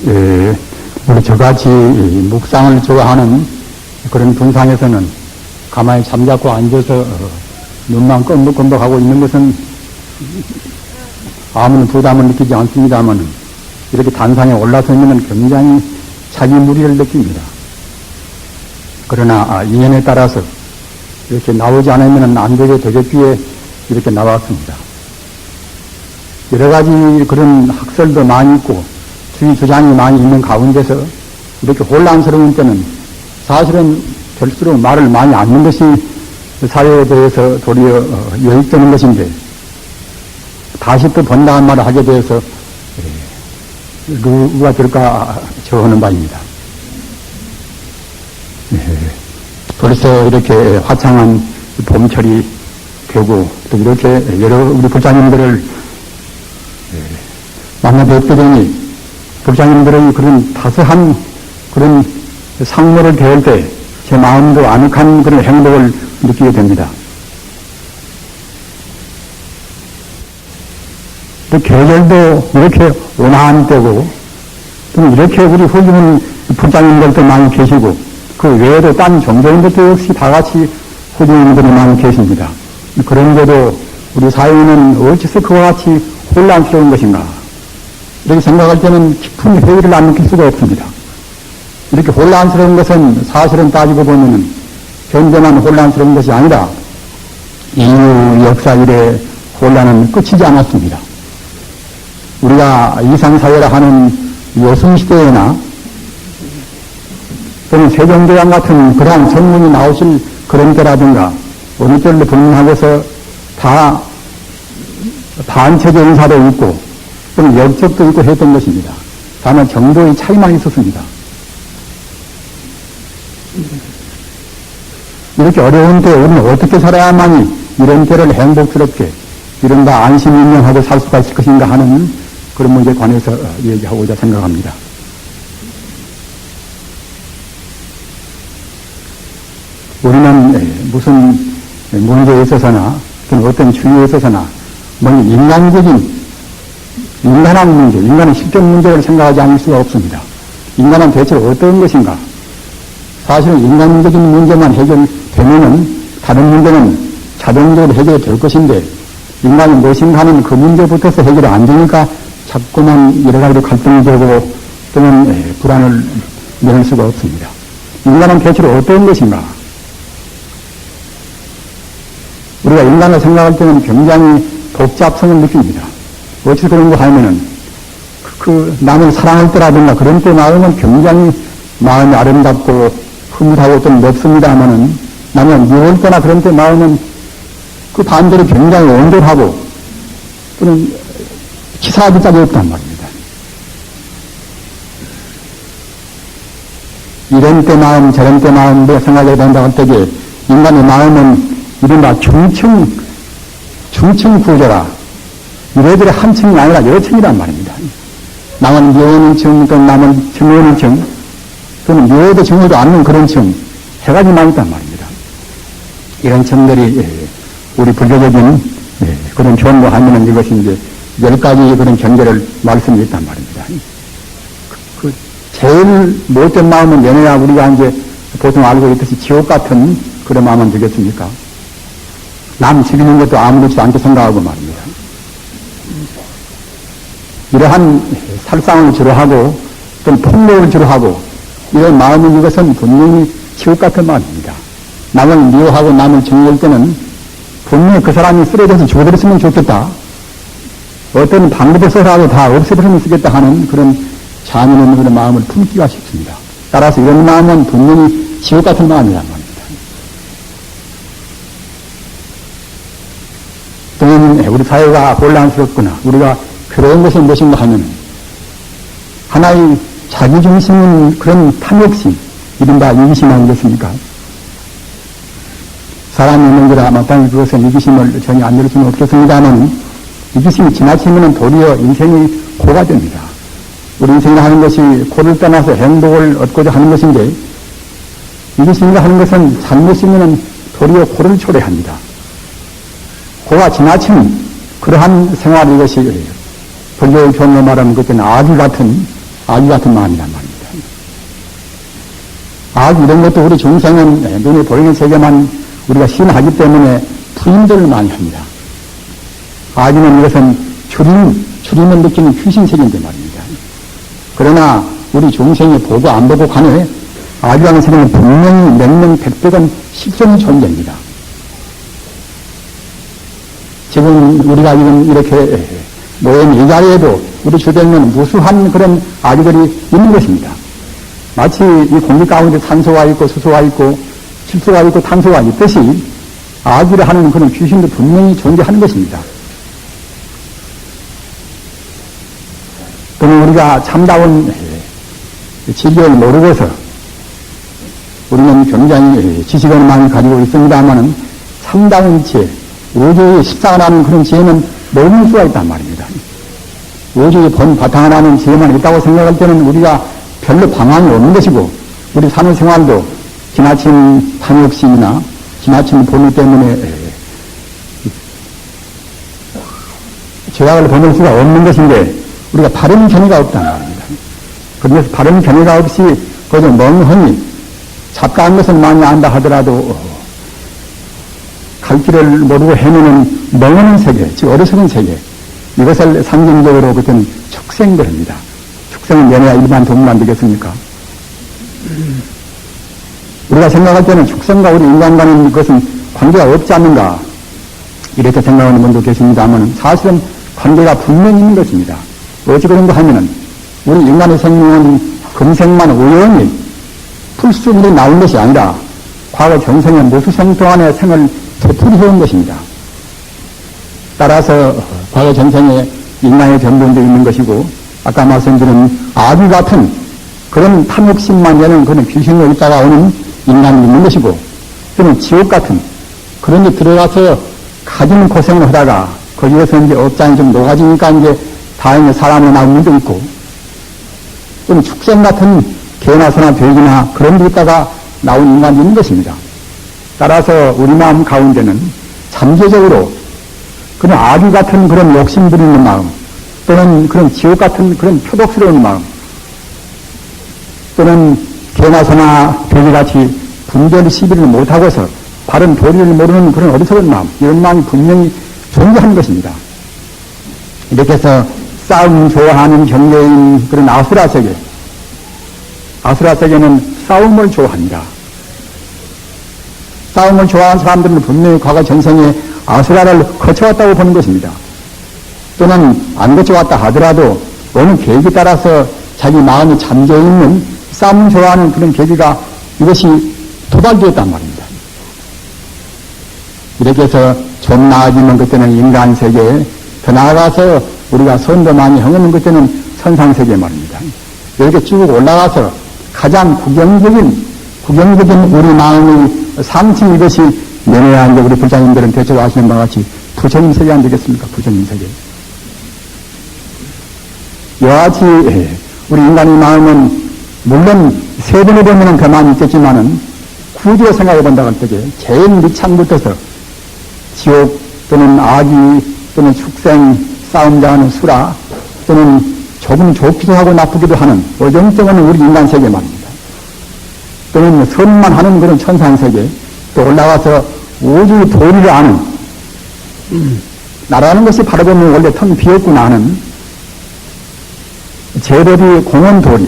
우리 저같이 묵상을 좋아하는 그런 분상에서는 가만히 잠자코 앉아서 눈만 껌벅껌벅하고 있는 것은 아무런 부담을 느끼지 않습니다만 이렇게 단상에 올라서 있는 건 굉장히 자기 무리를 느낍니다. 그러나 인연에 따라서 이렇게 나오지 않으면 안 되게 되겠기에 이렇게 나왔습니다. 여러 가지 그런 학설도 많이 있고 주의 주장이 많이 있는 가운데서 이렇게 혼란스러운 때는 사실은 될수록 말을 많이 않는 것이 사회에 대해서 도리어 유익되는 것인데 다시 또 번다한 말을 하게 되어서 누가 될까 저하는 바입니다. 벌써 이렇게 화창한 봄철이 되고 또 이렇게 여러 우리 불자님들을 만나 뵙게 되니 불자님들의 그런 다소한 그런 상모를 대할 때 제 마음도 아늑한 그런 행복을 느끼게 됩니다. 또 계절도 이렇게 온화한 때고 또 이렇게 우리 훌륭한 불자님들도 많이 계시고 그 외에도 딴 종교인들도 역시 다 같이 훌륭한들이 많이 계십니다. 그런데도 우리 사회는 어째서 그와 같이 혼란스러운 것인가 이렇게 생각할 때는 깊은 회의를 안 느낄 수가 없습니다. 이렇게 혼란스러운 것은 사실은 따지고 보면 현재만 혼란스러운 것이 아니라 인류 역사 이래 혼란은 끝이지 않았습니다. 우리가 이상사회라 하는 요승시대에나 또는 세종대왕 같은 그러한 성문이 나오실 그런 때라든가 어느 때를 불문하고서 다 반체제 인사도 있고 또는 역적도 있고 했던 것입니다. 다만 정도의 차이만 있었습니다. 이렇게 어려운 때 우리는 어떻게 살아야만이 이런 때를 행복스럽게 이른바 안심인명하고 살 수가 있을 것인가 하는 그런 문제에 관해서 얘기하고자 생각합니다. 우리는 무슨 문제에 있어서나 어떤 주의에 있어서나 먼저 인간적인 인간한 문제, 인간의 실존 문제를 생각하지 않을 수가 없습니다. 인간은 대체 어떤 것인가? 사실은 인간적인 문제만 해결되면은 다른 문제는 자동적으로 해결이 될 것인데 인간이 무엇인가 하는 그 문제부터서 해결이 안 되니까 자꾸만 여러 가지로 갈등이 되고 또는 불안을 내릴 수가 없습니다. 인간은 대체로 어떤 것인가? 우리가 인간을 생각할 때는 굉장히 복잡성을 느낍니다. 어찌 그런 거 하면은 남을 사랑할 때라든가 그런 때 마음은 굉장히 마음이 아름답고 흐뭇하고 좀 넓습니다만은 남을 미울 때나 그런 때 마음은 그 반대로 굉장히 온돌하고 또는 치사하기 짝이 없단 말입니다. 이런 때 마음 저런 때 마음으로 생각해야 된다고 할 때에 인간의 마음은 이른바 중층 구조라 이래저래 한 층이 아니라 여러 층이란 말입니다. 남은 미워하는 층, 또 남은 증오하는 층, 또는 미워도 증오도 않는 그런 층, 세 가지만 있단 말입니다. 이런 층들이 우리 불교적인 그런 조언도 하면은 이것이 이제 10가지 그런 경계를 말씀이 있단 말입니다. 제일 못된 마음은 연애야 우리가 이제 보통 알고 있듯이 지옥 같은 그런 마음은 되겠습니까? 남 죽이는 것도 아무렇지도 않게 생각하고 말입니다. 이러한 살상을 주로 하고 또 폭력을 주로 하고 이런 마음은 이것은 분명히 지옥 같은 마음입니다. 남을 미워하고 남을 증오할 때는 분명히 그 사람이 쓰러져서 죽어버렸으면 좋겠다. 어떤 방법을 써서라도 다 없애버리면 쓰겠다 하는 그런 잔인한 그런 마음을 품기가 쉽습니다. 따라서 이런 마음은 분명히 지옥 같은 마음이란 말입니다. 또는 우리 사회가 혼란스럽거나 우리가 괴로운 것은 무엇인가 하면 하나의 자기중심인 그런 탐욕심, 이른바 이기심 아니겠습니까? 사람이 있는 거라 마땅히 그것은 이기심을 전혀 안 들을 수는 없겠습니다만 이기심이 지나치면 도리어 인생이 고가 됩니다. 우리 인생을 하는 것이 고를 떠나서 행복을 얻고자 하는 것인데 이기심이라 하는 것은 잘못이면 도리어 고를 초래합니다. 고가 지나친 그러한 생활 이것이 불교의 표현으로 말하면 그때는 아기 같은 아기 같은 마음이란 말입니다. 아기 이런 것도 우리 중생은 눈에 보이는 세계만 우리가 신하기 때문에 부인들을 많이 합니다. 아기는 이것은 주림을 느끼는 귀신세계인데 말입니다. 그러나 우리 중생이 보고 안 보고 간에 아기라는 세계는 분명히 맹명백백한 실존의 존재입니다. 지금 우리가 지금 이렇게 모임 이 자리에도 우리 주변에는 무수한 그런 아기들이 있는 것입니다. 마치 이 공기 가운데 산소가 있고 수소가 있고 질소가 있고 탄소가 있듯이 아기를 하는 그런 귀신도 분명히 존재하는 것입니다. 또는 우리가 참다운 진리를 모르고서 우리는 굉장히 지식을 많이 가지고 있습니다만은 참다운 지혜, 우주의 십상을 하는 그런 지혜는 모를 수가 있단 말입니다. 우주의 본 바탕을 하는 지혜만 있다고 생각할 때는 우리가 별로 방황이 없는 것이고 우리 사는 생활도 지나친 탐욕심이나 지나친 본의 때문에 죄악을 범할 수가 없는 것인데 우리가 바른 견해가 없단 말입니다. 그래서 바른 견해가 없이 그저 멍하니 잡다한 것은 많이 안다 하더라도 갈 길을 모르고 헤매는 멍하는 세계, 즉 어리석은 세계, 이것을 상징적으로 그것은 축생들입니다. 축생은 연애야 일반 동물 안 되겠습니까? 우리가 생각할 때는 축생과 우리 인간 간의 그것은 관계가 없지 않는가 이렇게 생각하는 분도 계십니다만 사실은 관계가 분명히 있는 것입니다. 어찌 그런가 하면은 우리 인간의 생명은 금생만 우연히 풀수물이 나온 것이 아니라 과거 전생의 무수생 동안의 생을 되풀이해온 것입니다. 따라서 과거 전생에 인간의 변동도 있는 것이고 아까 말씀드린 아기 같은 그런 탐욕심만 내는 그런 귀신으로 있다가 오는 인간이 있는 것이고 또는 지옥 같은 그런 데 들어가서 가진 고생을 하다가 거기에서 이제 업장이 좀 녹아지니까 이제 다행히 사람으로 나온 분도 있고 또는 축생 같은 개나 소나 돼지나 그런 데 있다가 나온 인간이 있는 것입니다. 따라서 우리 마음 가운데는 잠재적으로 그런 아기 같은 그런 욕심 부리는 마음 또는 그런 지옥 같은 그런 표독스러운 마음 또는 개나 소나 돼지같이 분별 시비를 못하고서 바른 도리를 모르는 그런 어리석은 마음 이런 마음이 분명히 존재하는 것입니다. 이렇게 해서 싸움 좋아하는 경계인 그런 아수라 세계 아수라 세계는 싸움을 좋아합니다. 싸움을 좋아하는 사람들은 분명히 과거 전생에 아수라를 거쳐왔다고 보는 것입니다. 또는 안 거쳐왔다 하더라도 어느 계기에 따라서 자기 마음이 잠겨있는 싸움을 좋아하는 그런 계기가 이것이 도달되었단 말입니다. 이렇게 해서 좀 나아지면 그때는 인간 세계에 더 나아가서 우리가 선도 많이 행하는 그때는 선상세계 말입니다. 이렇게 쭉 올라가서 가장 구경적인 우리 마음의 상층 이것이 내려야 이제 우리 불자님들은 대체로 아시는 바와 같이 부처님 세계 안 되겠습니까? 부처님 세계. 이와 같이 우리 인간의 마음은 물론 세 번에 보면 더 많이 있겠지만은 구조로 생각해 본다고 할 때에 제일 밑창부터서 지옥 또는 아기 또는 축생 싸움자하는 수라 또는 조금 좋기도 하고 나쁘기도 하는 어정쩡한 우리 인간 세계 말입니다. 또는 선만 하는 그런 천상세계 또 올라가서 우주의 도리를 아는 나라는 것이 바라보면 원래 텅 비었구나 하는 제법이 공원 도리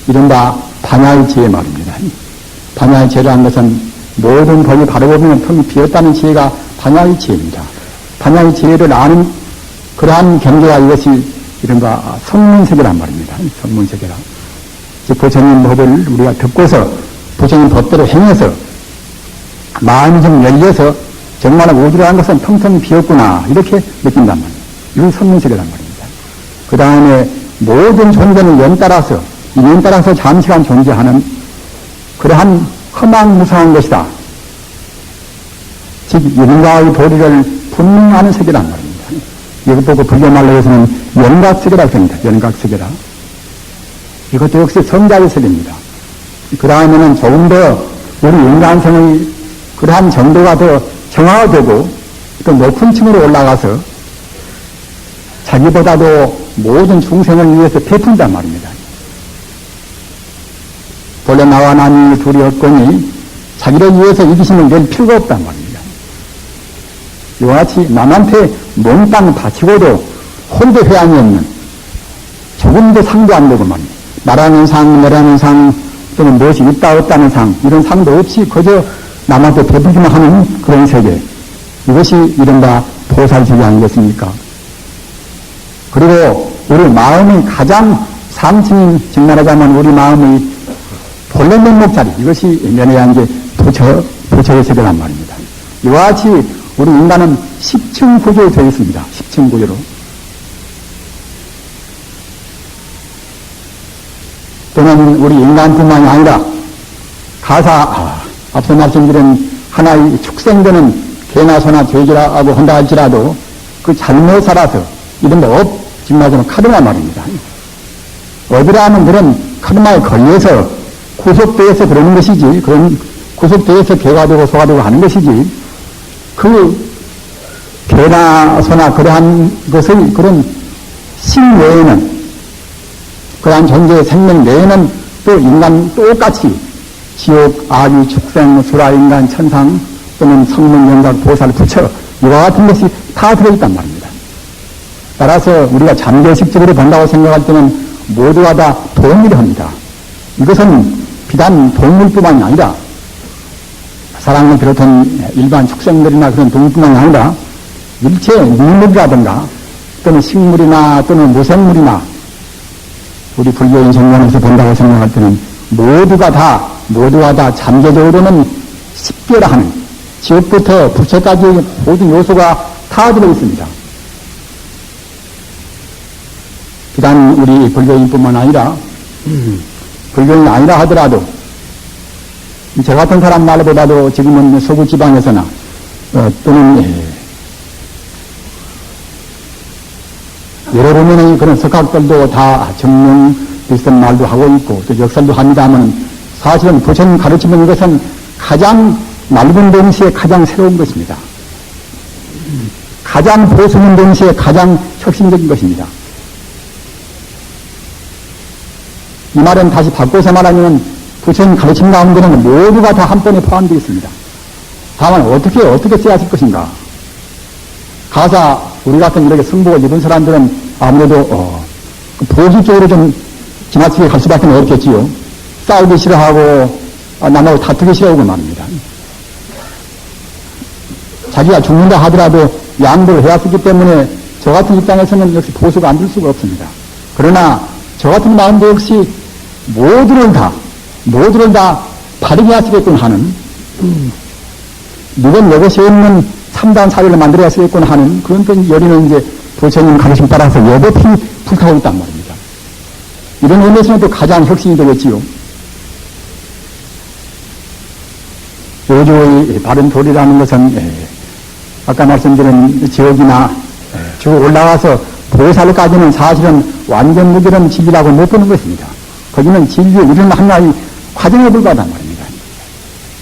이른바 반야의 지혜 말입니다. 반야의 지혜라는 것은 모든 법이 바라보면 텅 비었다는 지혜가 반야의 지혜입니다. 반야의 지혜를 아는 그러한 경계가 이것이 이른바 성문세계란 말입니다. 성문세계라. 즉 부처님 법을 우리가 듣고서 부처님 법대로 행해서 마음이 좀 열려서 정말 우주라는 것은 텅텅 비었구나 이렇게 느낀단 말이에요. 이건 성문세계란 말입니다. 그 다음에 모든 존재는 연 따라서 인연 따라서 잠시간 존재하는 그러한 허망무상한 것이다. 즉 인과의 도리를 분명히 아는 세계란 말입니다. 이것 보고 불교말로 해서는 연각세계라고 합니다. 연각세계라. 이것도 역시 성자의 세계입니다. 그 다음에는 조금 더 우리 인간성의 그러한 정도가 더 정화되고 또 높은 층으로 올라가서 자기보다도 모든 중생을 위해서 베푼단 말입니다. 본래 나와 남이 둘이 없거니 자기를 위해서 이기심을 낼 필요가 없단 말입니다. 이와 같이 남한테 몽땅 바치고도 혼자 회한이 없는 조금도 상도 안 되고 말입니다. 나라는 상, 너라는 상, 또는 무엇이 있다 없다는 상, 이런 상도 없이 그저 남한테 베풀기만 하는 그런 세계. 이것이 이른바 보살주의 아니겠습니까? 그리고 우리 마음이 가장 상층인, 즉 말하자면 우리 마음의 본래 면목자리, 이것이 면해야 이제 부처의 세계란 말입니다. 이와 같이 우리 인간은 10층 구조에 되어 있습니다. 10층 구조로. 또는 우리 인간뿐만이 아니라 앞서 말씀드린 하나의 축생되는 개나 소나 돼지라고 한다 할지라도 그 잘못 살아서 이른바 지금 말하자면 카르마 말입니다. 업이라는 그런 카르마에 걸려서 구속되어서 그러는 것이지, 그런 구속되어서 개가 되고 소가 되고 하는 것이지, 그 개나 소나 그러한 것의 그런 신 외에는, 그러한 존재의 생명 내에는 또 인간 똑같이 지옥, 아귀, 축생, 수라, 인간, 천상 또는 성문, 영각, 보살, 부처 이와 같은 것이 다 들어있단 말입니다. 따라서 우리가 잠재식적으로 본다고 생각할 때는 모두가 다 동일합니다. 이것은 비단 동물뿐만이 아니라 사람을 비롯한 일반 축생들이나 그런 동물뿐만이 아니라 일체 물물이라든가 또는 식물이나 또는 무생물이나 우리 불교인 정론에서 본다고 생각할 때는 모두가 다 잠재적으로는 십계라 하는 지옥부터 부처까지 모든 요소가 다 들어있습니다. 비단 우리 불교인뿐만 아니라 불교인이 아니라 하더라도 저 같은 사람 말보다도 지금은 서구 지방에서나 또는 여러 분의 그런 석학들도 다 정령 비슷한 말도 하고 있고 또 역설도 합니다만 사실은 부처님 가르치는 것은 가장 낡은 동시에 가장 새로운 것입니다. 가장 보수는 동시에 가장 혁신적인 것입니다. 이 말은 다시 바꿔서 말하면 부처님 가르침 가운데는 모두가 다 한 번에 포함되어 있습니다. 다만 어떻게 써야 할 것인가? 가사 우리 같은 이렇게 승복을 입은 사람들은 아무래도 보수 쪽으로 좀 지나치게 갈 수밖에 없겠지요. 싸우기 싫어하고 남하고 다투기 싫어하고 말입니다. 자기가 죽는다 하더라도 양보를 해야 쓰기 때문에 저 같은 입장에서는 역시 보수가 안 될 수가 없습니다. 그러나 저 같은 마음도 역시 모두를 다 바르게 하시겠군 하는 누군 이것이 없는 참다운 사회를 만들어야 쓰겠군 하는 그런 또 열의는 이제 부처님 가르침 따라서 여법히 불타고 있단 말입니다. 이런 의미에서는 또 가장 혁신이 되겠지요. 요조의 바른 도리라는 것은 아까 말씀드린 지옥이나 쭉 올라가서 보살까지는 사실은 완전 무결한 진리라고 못 보는 것입니다. 거기는 진리의 이런 하나의 과정에 불과하단 말입니다.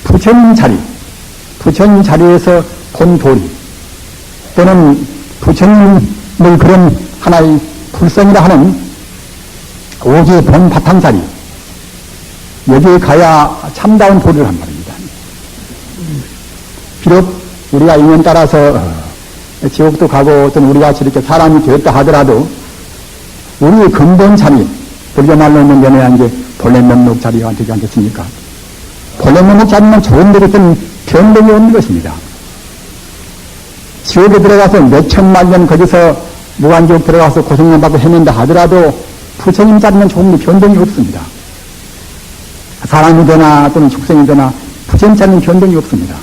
부처님 자리에서 본 도리 또는 부처님의 그런 하나의 불성이라 하는 오지의 본 바탕자리 여기에 가야 참다운 도리를 한 말입니다. 비록 우리가 인연 따라서 지옥도 가고 또는 우리 같이 이렇게 사람이 되었다 하더라도 우리의 근본 자리 불교 말로 하면 면해야 이제 본래 면목 자리가 되지 않겠습니까? 본래 면목 자리는 좋은 데로 든 변동이 없는 것입니다. 지옥에 들어가서 몇 천만 년 거기서 무한지옥 들어가서 고생만 받고 헤맨다 하더라도 부처님 자리는 조금 변동이 없습니다. 사람이 되나 또는 축생이 되나 부처님 자리는 변동이 없습니다.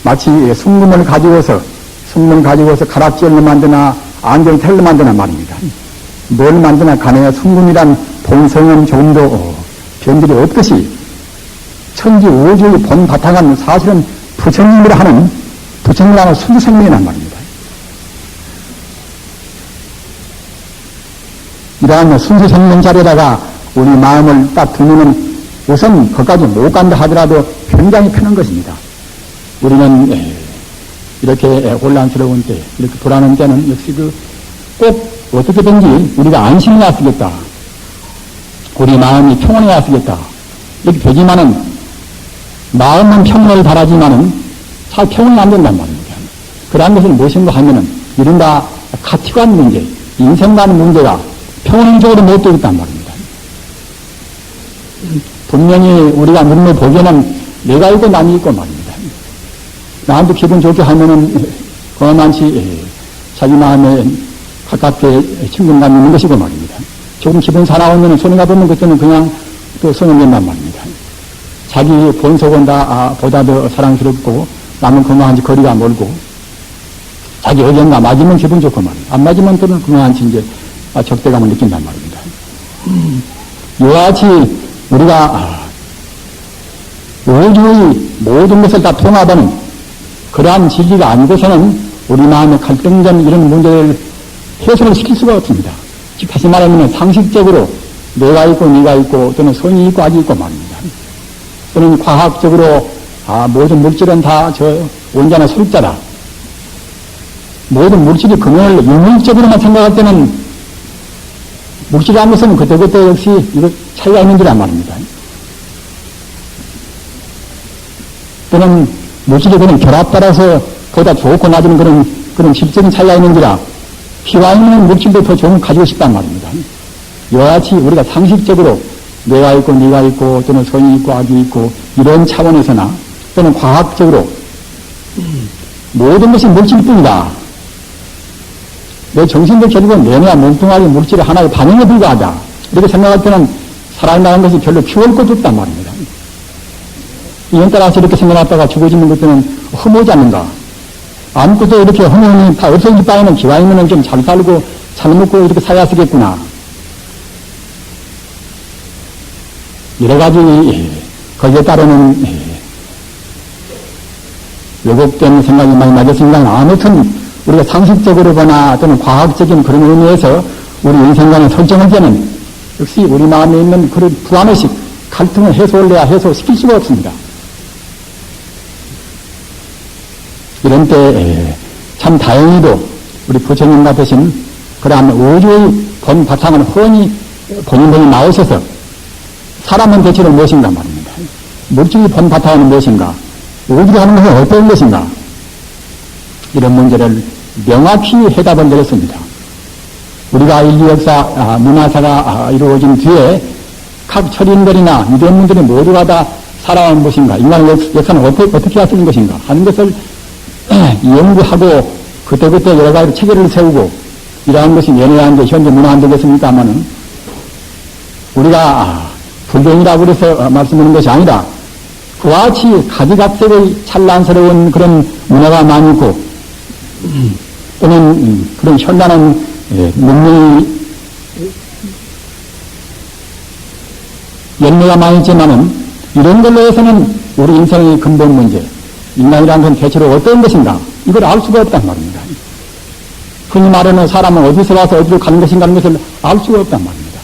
마치 숭문을 가지고서 가락지를 만드나 안경 텔를 만드나 말입니다. 뭘 만드나 간에 숭문이란 본성은 조금도 변질이 없듯이 천지 우주의 본 바탕은 사실은 부처님이라 하는 순수 생명이란 말입니다. 이러한 순수 생명 자리에다가 우리 마음을 딱 두면은 우선 거기까지 못 간다 하더라도 굉장히 편한 것입니다. 우리는 이렇게 혼란스러운 때, 이렇게 불안한 때는 역시 꼭 어떻게든지 우리가 안심해야 쓰겠다. 우리 마음이 평온해야 쓰겠다. 이렇게 되지만은, 마음은 평온을 바라지만은 잘 평온이 안 된단 말입니다. 그러한 것은 무엇인가 하면은, 이른바 가치관 문제, 인생관 문제가 평온적으로 못 되겠단 말입니다. 분명히 우리가 눈으로 보기에는 내가 있고 남이 있고 말입니다. 나한테 기분 좋게 하면은, 그만치 자기 마음에 가깝게 친근감이 있는 것이고 말입니다. 조금 기분 사나우면 손해가 보면 그때는 그냥 또 손을 낸단 말입니다. 자기 본속은 보다 더 사랑스럽고 남은 그만한지 거리가 멀고 자기 의견과 맞으면 기분 좋고 말입니다. 안 맞으면 또는 그만한지 이제 적대감을 느낀단 말입니다. 이와 같이 우리가 우주의 모든 것을 다 통합하는 그러한 진리가 아니고서는 우리 마음의 갈등전 이런 문제를 해소를 시킬 수가 없습니다. 즉 다시 말하면 상식적으로 내가 있고 네가 있고 또는 선이 있고 악이 있고 말입니다. 또는 과학적으로 모든 물질은 다 온전한 술자다. 모든 물질이 근원을 유물적으로만 생각할 때는 물질이라는 것은 그때그때 역시 이거 차이가 있는 줄안 말입니다. 또는 물질이 그런 결합 따라서 보다 좋고 낮은 그런 질적인 차이가 있는지라 피와 있는 물질도 더 좋은 걸 가지고 싶단 말입니다. 이와 같이 우리가 상식적으로 내가 있고 네가 있고 또는 선이 있고 악이 있고 이런 차원에서나 또는 과학적으로 모든 것이 물질뿐이다. 내 정신도 결국은 내뇌와 몸뚱아리 물질의 하나의 반응에 불과하다. 이렇게 생각할 때는 살아있는 것이 별로 키울 것도 없단 말입니다. 이에 따라서 이렇게 생각하다가 죽어지는 것들은 허무하지 않는가. 아무것도 이렇게 허무하니 다 없어질 바에는 기왕이면 좀 잘 살고 잘 먹고 이렇게 살아야 쓰겠구나. 여러 가지 거기에 따르는 왜곡된 생각이 많이 나겠습니다. 아무튼 우리가 상식적으로 보나 또는 과학적인 그런 의미에서 우리 인생관을 설정할 때는 역시 우리 마음에 있는 그런 불안의식, 갈등을 해소를 해야 해소시킬 수가 없습니다. 이런 때 참 다행히도 우리 부처님 같으신 그러한 우주의 본 바탕을 훤히 본인들이 나오셔서 사람은 대체로 무엇인가 말입니다. 물질의 본 바탕은 무엇인가? 우주가 하는 것은 어떤 것인가? 이런 문제를 명확히 해답을 내렸습니다. 우리가 인류 역사, 문화사가 이루어진 뒤에 각 철인들이나 유대인들이 모두가 다 살아온 것인가? 인간의 역사는 어떻게 하시는 것인가? 하는 것을 연구하고 그때그때 여러 가지 체계를 세우고 이러한 것이 연애한 게 현재 문화 안 되겠습니까마는 우리가 불경이라고 그래서 말씀하는 것이 아니라 그와 같이 가지각색의 찬란스러운 그런 문화가 많이 있고 또는 그런 현란한 문명이 열매가 많이 있지만은 이런 걸로 해서는 우리 인생의 근본 문제 인간이라는 건 대체로 어떤 것인가 이걸 알 수가 없단 말입니다. 흔히 말하는 사람은 어디서 와서 어디로 가는 것인가 하는 것을 알 수가 없단 말입니다.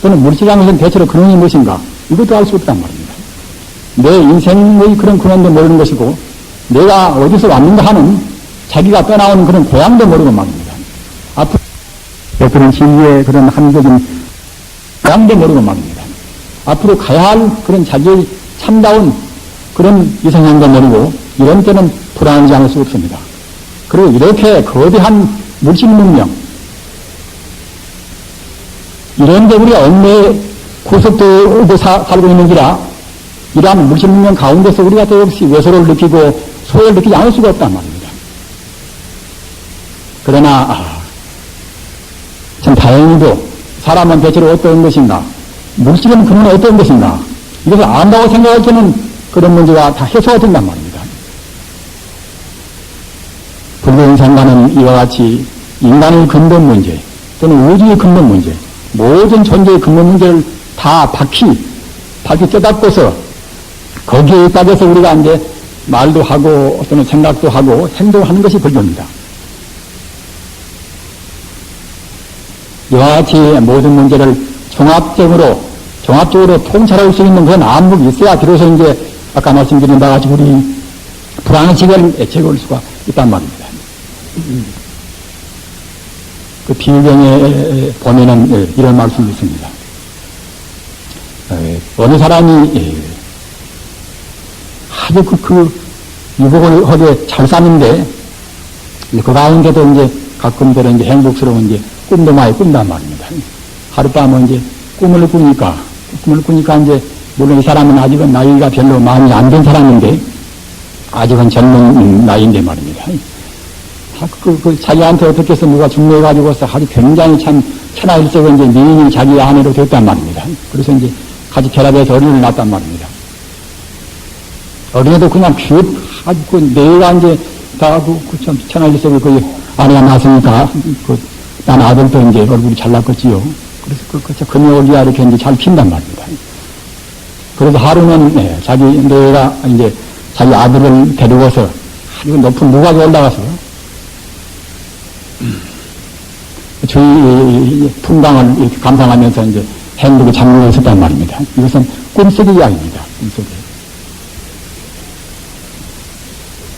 또는 물질이라는 것은 대체로 근원이 무엇인가 이것도 알 수 없단 말입니다. 내 인생의 그런 근원도 모르는 것이고 내가 어디서 왔는가 하는 자기가 떠나온 그런 고향도 모르고 말입니다. 앞으로 그런 진리의 그런 한적인 고향도 모르고 말입니다. 앞으로 가야 할 그런 자기의 참다운 그런 이상향도 모르고 이런 때는 불안하지 않을 수 없습니다. 그리고 이렇게 거대한 물질 문명 이런 데 우리가 언제 구속되고 살고 있는지라 이러한 물질 문명 가운데서 우리가 또 역시 외소를 느끼고 소외를 느끼지 않을 수가 없단 말입니다. 그러나 참 다행히도 사람은 대체로 어떤 것인가 물질은 그는 어떤 것인가 이것을 안다고 생각할 때는 그런 문제가 다 해소가 된단 말입니다. 불교인생과는 이와 같이 인간의 근본 문제 또는 우주의 근본 문제 모든 존재의 근본 문제를 다 밝히 깨닫고서 거기에 입각해서 우리가 이제 말도 하고 또는 생각도 하고 행동하는 것이 불교입니다. 이와 같이 모든 문제를 종합적으로 통찰할 수 있는 그런 안목이 있어야 비로소 이제 아까 말씀드린 바와 같이 우리 불안의식을 제거할 수가 있단 말입니다. 그 비유경에 보면은 이런 말씀이 있습니다. 어느 사람이 아주 유복을 하게 잘 사는데 그 가운데도 이제 가끔들은 이제 행복스러운 이제 꿈도 많이 꾼단 말입니다. 하룻밤은 이제 꿈을 꾸니까 이제 물론 이 사람은 아직은 나이가 별로 많이 안 된 사람인데 아직은 젊은 나이인데 말입니다. 자기한테 어떻게 해서 누가 중매해가지고서 아주 굉장히 참 천하일색은 이제 미인이 자기 아내로 됐단 말입니다. 그래서 이제 같이 결합해서 어린이를 낳았단 말입니다. 어린이도 그냥 아주 내가 이제 다 참 천하일색을 아내가 낳았으니까 난 아들도 이제 얼굴이 잘 났겠지요. 그래서 금요일이야 이렇게 이제 잘 핀단 말입니다. 그래서 하루는 자기 내가 이제 자기 아들을 데리고서 아주 높은 무각에 올라가서 주위 풍광을 이렇게 감상하면서 이제 행복에 잠기고 있었단 말입니다. 이것은 꿈속의 이야기입니다. 꿈속에.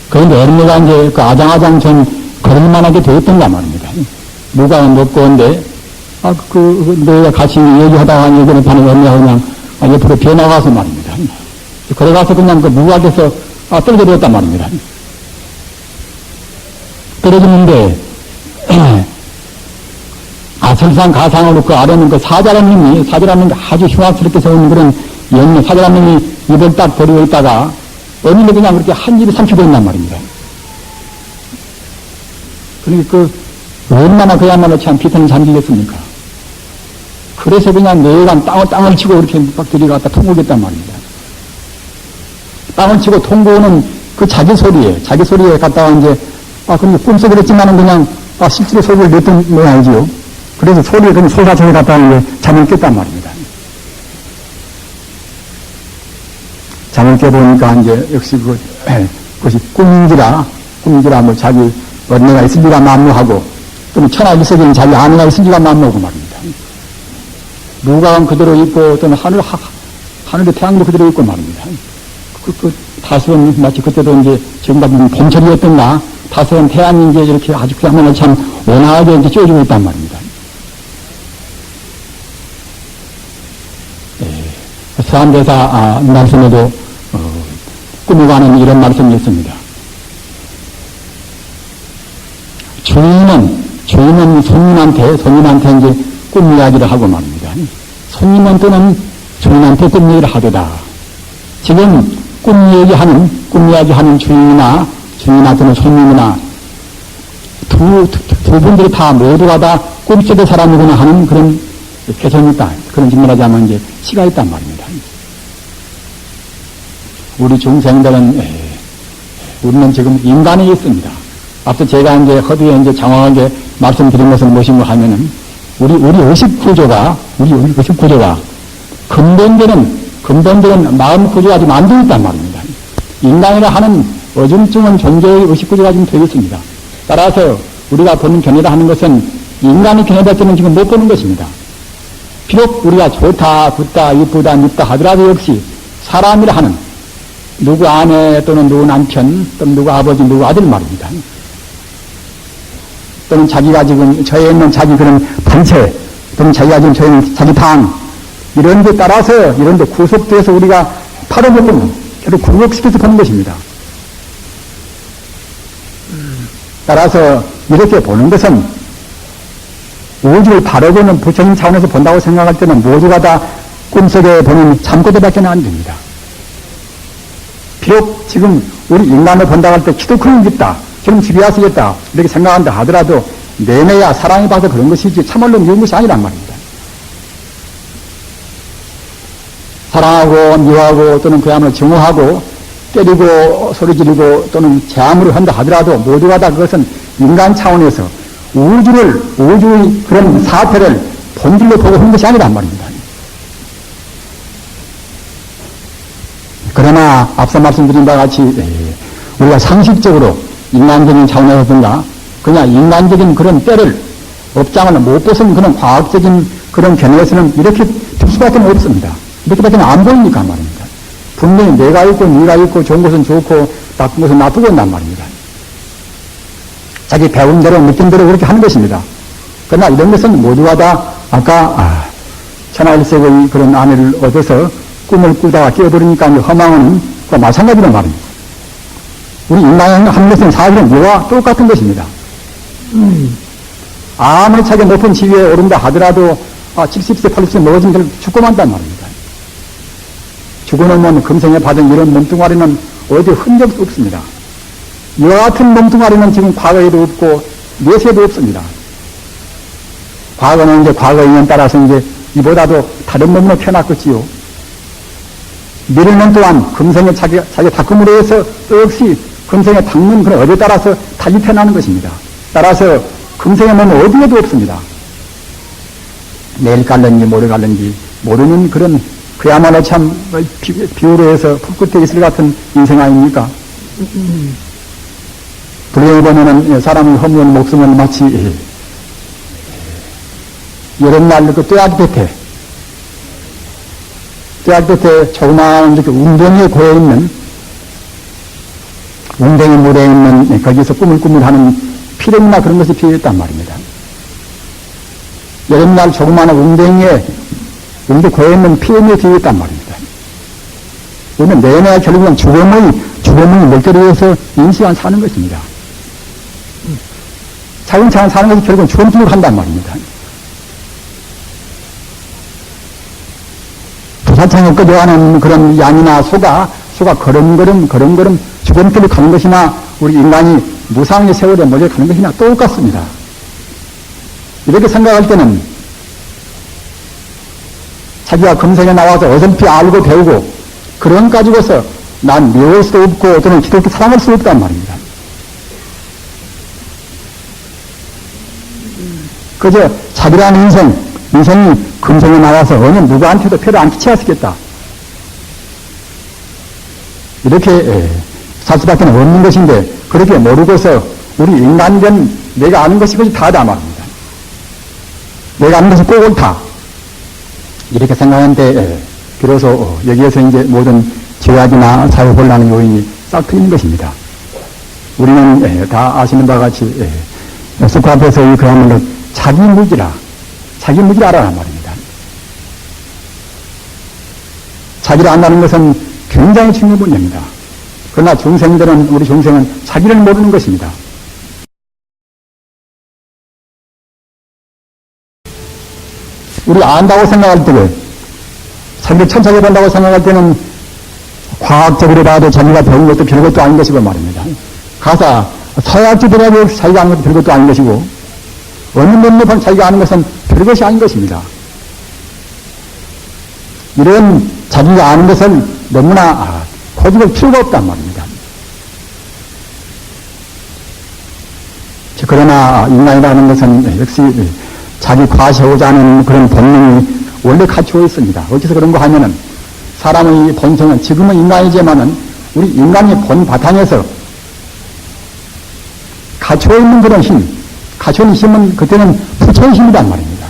그런데 어린이가 이제 그 아장아장 전 걸을만하게 되었던가 말입니다. 무각은 높고인데 내가 같이 얘기하다가 얘기를 하는 어린이가 그냥 옆으로 변화가서 말입니다. 걸어가서 그냥 그 무각에서 떨어져버렸단 말입니다. 떨어지는데 설상가상으로 그 아래는 그 사자라는 게 아주 흉악스럽게 세우는 그런 사자라는 놈이 입을 딱 버리고 있다가 어느 날 그냥 그렇게 한 입에 삼켜버린단 말입니다. 그러니까 얼마나 그야말로 참 비탄 잠기겠습니까? 그래서 그냥 내가 땅을 치고 이렇게 막 들이갔다 통곡했단 말입니다. 땅을 치고 통곡은 그 자기 소리에 갔다가 이제 그럼 꿈속을 했지만은 그냥 실제로 소리를 냈던 모양이지요. 그래서 소리에 그냥 소사소리 갔다가 이제 잠을 깼단 말입니다. 잠을 깨보니까 이제 역시 그것이 꿈인지라 뭐 자기 어린애가 있을지가 만무하고 또는 천하일색인 자기 아내가 있을지가 만무하고 말입니다. 무각은 그대로 있고 또는 하늘의 태양도 그대로 있고 말입니다. 다수는 마치 그때도 이제 지금 같은 봄철이었던가 다수는 태양이 이제 이렇게 아주 그야말로 참 온화하게 이제 쬐어지고 있단 말입니다. 서한대사 말씀에도 꿈에 관한 이런 말씀이 있습니다. 주인은 손님한테 이제 꿈 이야기를 하고 말입니다. 손님은 또는 주인한테 꿈 얘기를 하도다. 지금 꿈 이야기하는 주인이나 또는 손님이나 두 분들이 다 모두가 다 꿈속의 사람이구나 하는 그런 개성이 있다. 그런 질문하자면 이제 시가 있단 말입니다. 우리 중생들은 우리는 지금 인간이 있습니다. 앞서 제가 이제 허드에 이제 장황하게 말씀드린 것은 무엇인가 하면은 우리 의식 구조가 근본적인 마음 구조가 지금 안 되어 있단 말입니다. 인간이라 하는 어중증은 존재의 의식 구조가 지금 되어 있습니다. 따라서 우리가 보는 견해라 하는 것은 인간의 견해다 때는 지금 못 보는 것입니다. 비록 우리가 좋다, 굿다, 이쁘다, 밉다 하더라도 역시 사람이라 하는 누구 아내 또는 누구 남편 또는 누구 아버지, 누구 아들 말입니다. 또는 자기가 지금 저에 있는 자기 그런 단체 또는 자기가 지금 저에 있는 자기 당 이런 데 따라서 이런 데 구속돼서 우리가 팔아먹으면 계속 굴곡시켜서 보는 것입니다. 따라서 이렇게 보는 것은 우주를 바라보는 부처님 차원에서 본다고 생각할 때는 모두가 다 꿈속에 보는 잠꼬대밖에 안 됩니다. 비록 지금 우리 인간을 본다고 할 때 키도 크는 깊다, 지금 집에 와서겠다 이렇게 생각한다 하더라도 내내야 사랑이 봐서 그런 것이지 참말로 미운 것이 아니란 말입니다. 사랑하고 미워하고 또는 그야말로 증오하고 때리고 소리지르고 또는 재앙으로 한다 하더라도 모두가 다 그것은 인간 차원에서 우주의 그런 사태를 본질로 보고 하는 것이 아니란 말입니다. 그러나 앞서 말씀드린 바와 같이 우리가 상식적으로 인간적인 차원에서든가 그냥 인간적인 그런 때를 업장을 못 벗은 그런 과학적인 그런 견해에서는 이렇게 들 수밖에 없습니다. 이렇게밖에 안 보이니까 말입니다. 분명히 내가 있고 네가 있고 좋은 것은 좋고 나쁜 것은 나쁘고 한단 말입니다. 자기 배운 대로 느낀 대로 그렇게 하는 것입니다. 그러나 이런 것은 모두가 다 아까 천하일색의 그런 아내를 얻어서 꿈을 꾸다가 깨어버리니까 허망은 그와 마찬가지로 말입니다. 우리 인간이 하는 것은 사실은 이와 똑같은 것입니다. 아무리 자기 높은 지위에 오른다 하더라도 70세, 80세 먹어지면 죽고 만단 말입니다. 죽고 나면 금생에 받은 이런 몸뚱아리는 어디 흔적 없습니다. 이와 같은 몸뚱아리는 지금 과거에도 없고 내세도 없습니다. 과거는 이제 과거 인연 따라서 이제 이보다도 다른 몸으로 태어났겠지요. 미래는 또한 금생에 자기 닦음으로 해서 역시 금생에 닦는 그런 업에 따라서 달리 태어나는 것입니다. 따라서 금생의 몸은 어디에도 없습니다. 내일 갈는지 모레 갈는지 모르는 그런 그야말로 참 비유로 해서 풀끝에 있을 같은 인생 아닙니까? 불경에 보면은 사람이 허무한 목숨을 마치 여름날 그 뙤약이 곁에 조그마한 이렇게 웅덩이에 고여있는 웅덩이 물에 있는 거기서 꾸물꾸물하는 피랭이나 그런 것이 피어있단 말입니다. 여름날 조그마한 웅덩이에 고여있는 피랭이 피어있단 말입니다. 우리는 내내 결국은 죽음의 물결에서 인시간 사는 것입니다. 차근차근 사는 것이 결국은 죽음으로 한단 말입니다. 부산창에 끄어가는 그런 양이나 소가 걸음걸음 죽음길로 가는 것이나 우리 인간이 무상의 세월에 몰려가는 것이나 똑같습니다. 이렇게 생각할 때는 자기가 금생에 나와서 어설피 알고 배우고 그런 가지고서 난 미워할 수도 없고 또는 기독교 사랑할 수 없단 말입니다. 그저 자기라는 인생이 금생에 나와서 어느 누구한테도 폐를 안 끼쳐야 쓰겠다. 이렇게 살 수밖에 없는 것인데 그렇게 모르고서 우리 인간된 내가 아는 것이 그것이 다다 말입니다. 내가 아는 것이 꼭 옳다. 이렇게 생각하는데 비로소 여기에서 이제 모든 죄악이나 사회혼란의 요인이 싹 트이는 것입니다. 우리는 다 아시는 바와 같이 소크라테스의 그야말로 자기 무지를 알아란 말입니다. 자기를 안다는 것은 굉장히 중요한 분야입니다. 그러나 우리 중생은 자기를 모르는 것입니다. 우리 안다고 생각할 때, 자기를 천천히 본다고 생각할 때는 과학적으로 봐도 자기가 배운 것도 별것도 아닌 것이고 말입니다. 가사, 서약지더라도 자기가 아는 것도 별것도 아닌 것이고, 어느 면로 자기가 아는 것은 별것이 아닌 것입니다. 이런 자기가 아는 것을 너무나 고집할 필요가 없단 말입니다. 그러나 인간이라는 것은 역시 자기 과시하고자 하는 그런 본능이 원래 갖추어 있습니다. 어디서 그런 거 하면은 사람의 본성은 지금은 인간이지만은 우리 인간의 본 바탕에서 갖추어 있는 그런 힘, 갖추어 있는 힘은 그때는 부처의 힘이란 말입니다.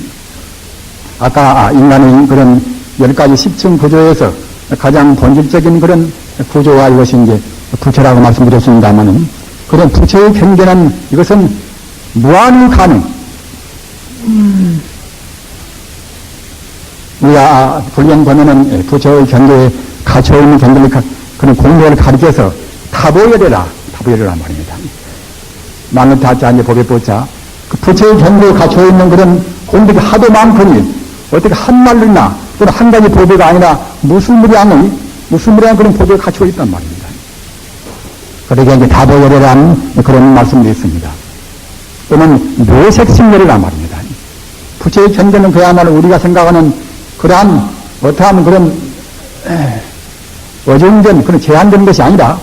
아까 인간의 그런 10가지 10층 구조에서 가장 본질적인 그런 구조가 이것이 이제 부처라고 말씀드렸습니다만은 그런 부처의 경계는 이것은 무한히 가능. 우리가 불경 보면은 부처의 경계에 갖춰 있는 경계를 그런 공로를 가리켜서 타보열해라 말입니다. 만을 타자 이제 법에 보자. 그 부처의 경계에 갖춰 있는 그런 공덕이 하도 많거니 어떻게 한 말로나 또는 한 가지 보배가 아니라 무수무량한 그런 보배가 갖추어 있단 말입니다. 그러게 이제 다보열이라는 그런 말씀도 있습니다. 또는 묘색심열이란 말입니다. 부처의 견제는 그야말로 우리가 생각하는 그러한 어떠한 그런 어정된 그런 제한된 것이 아니라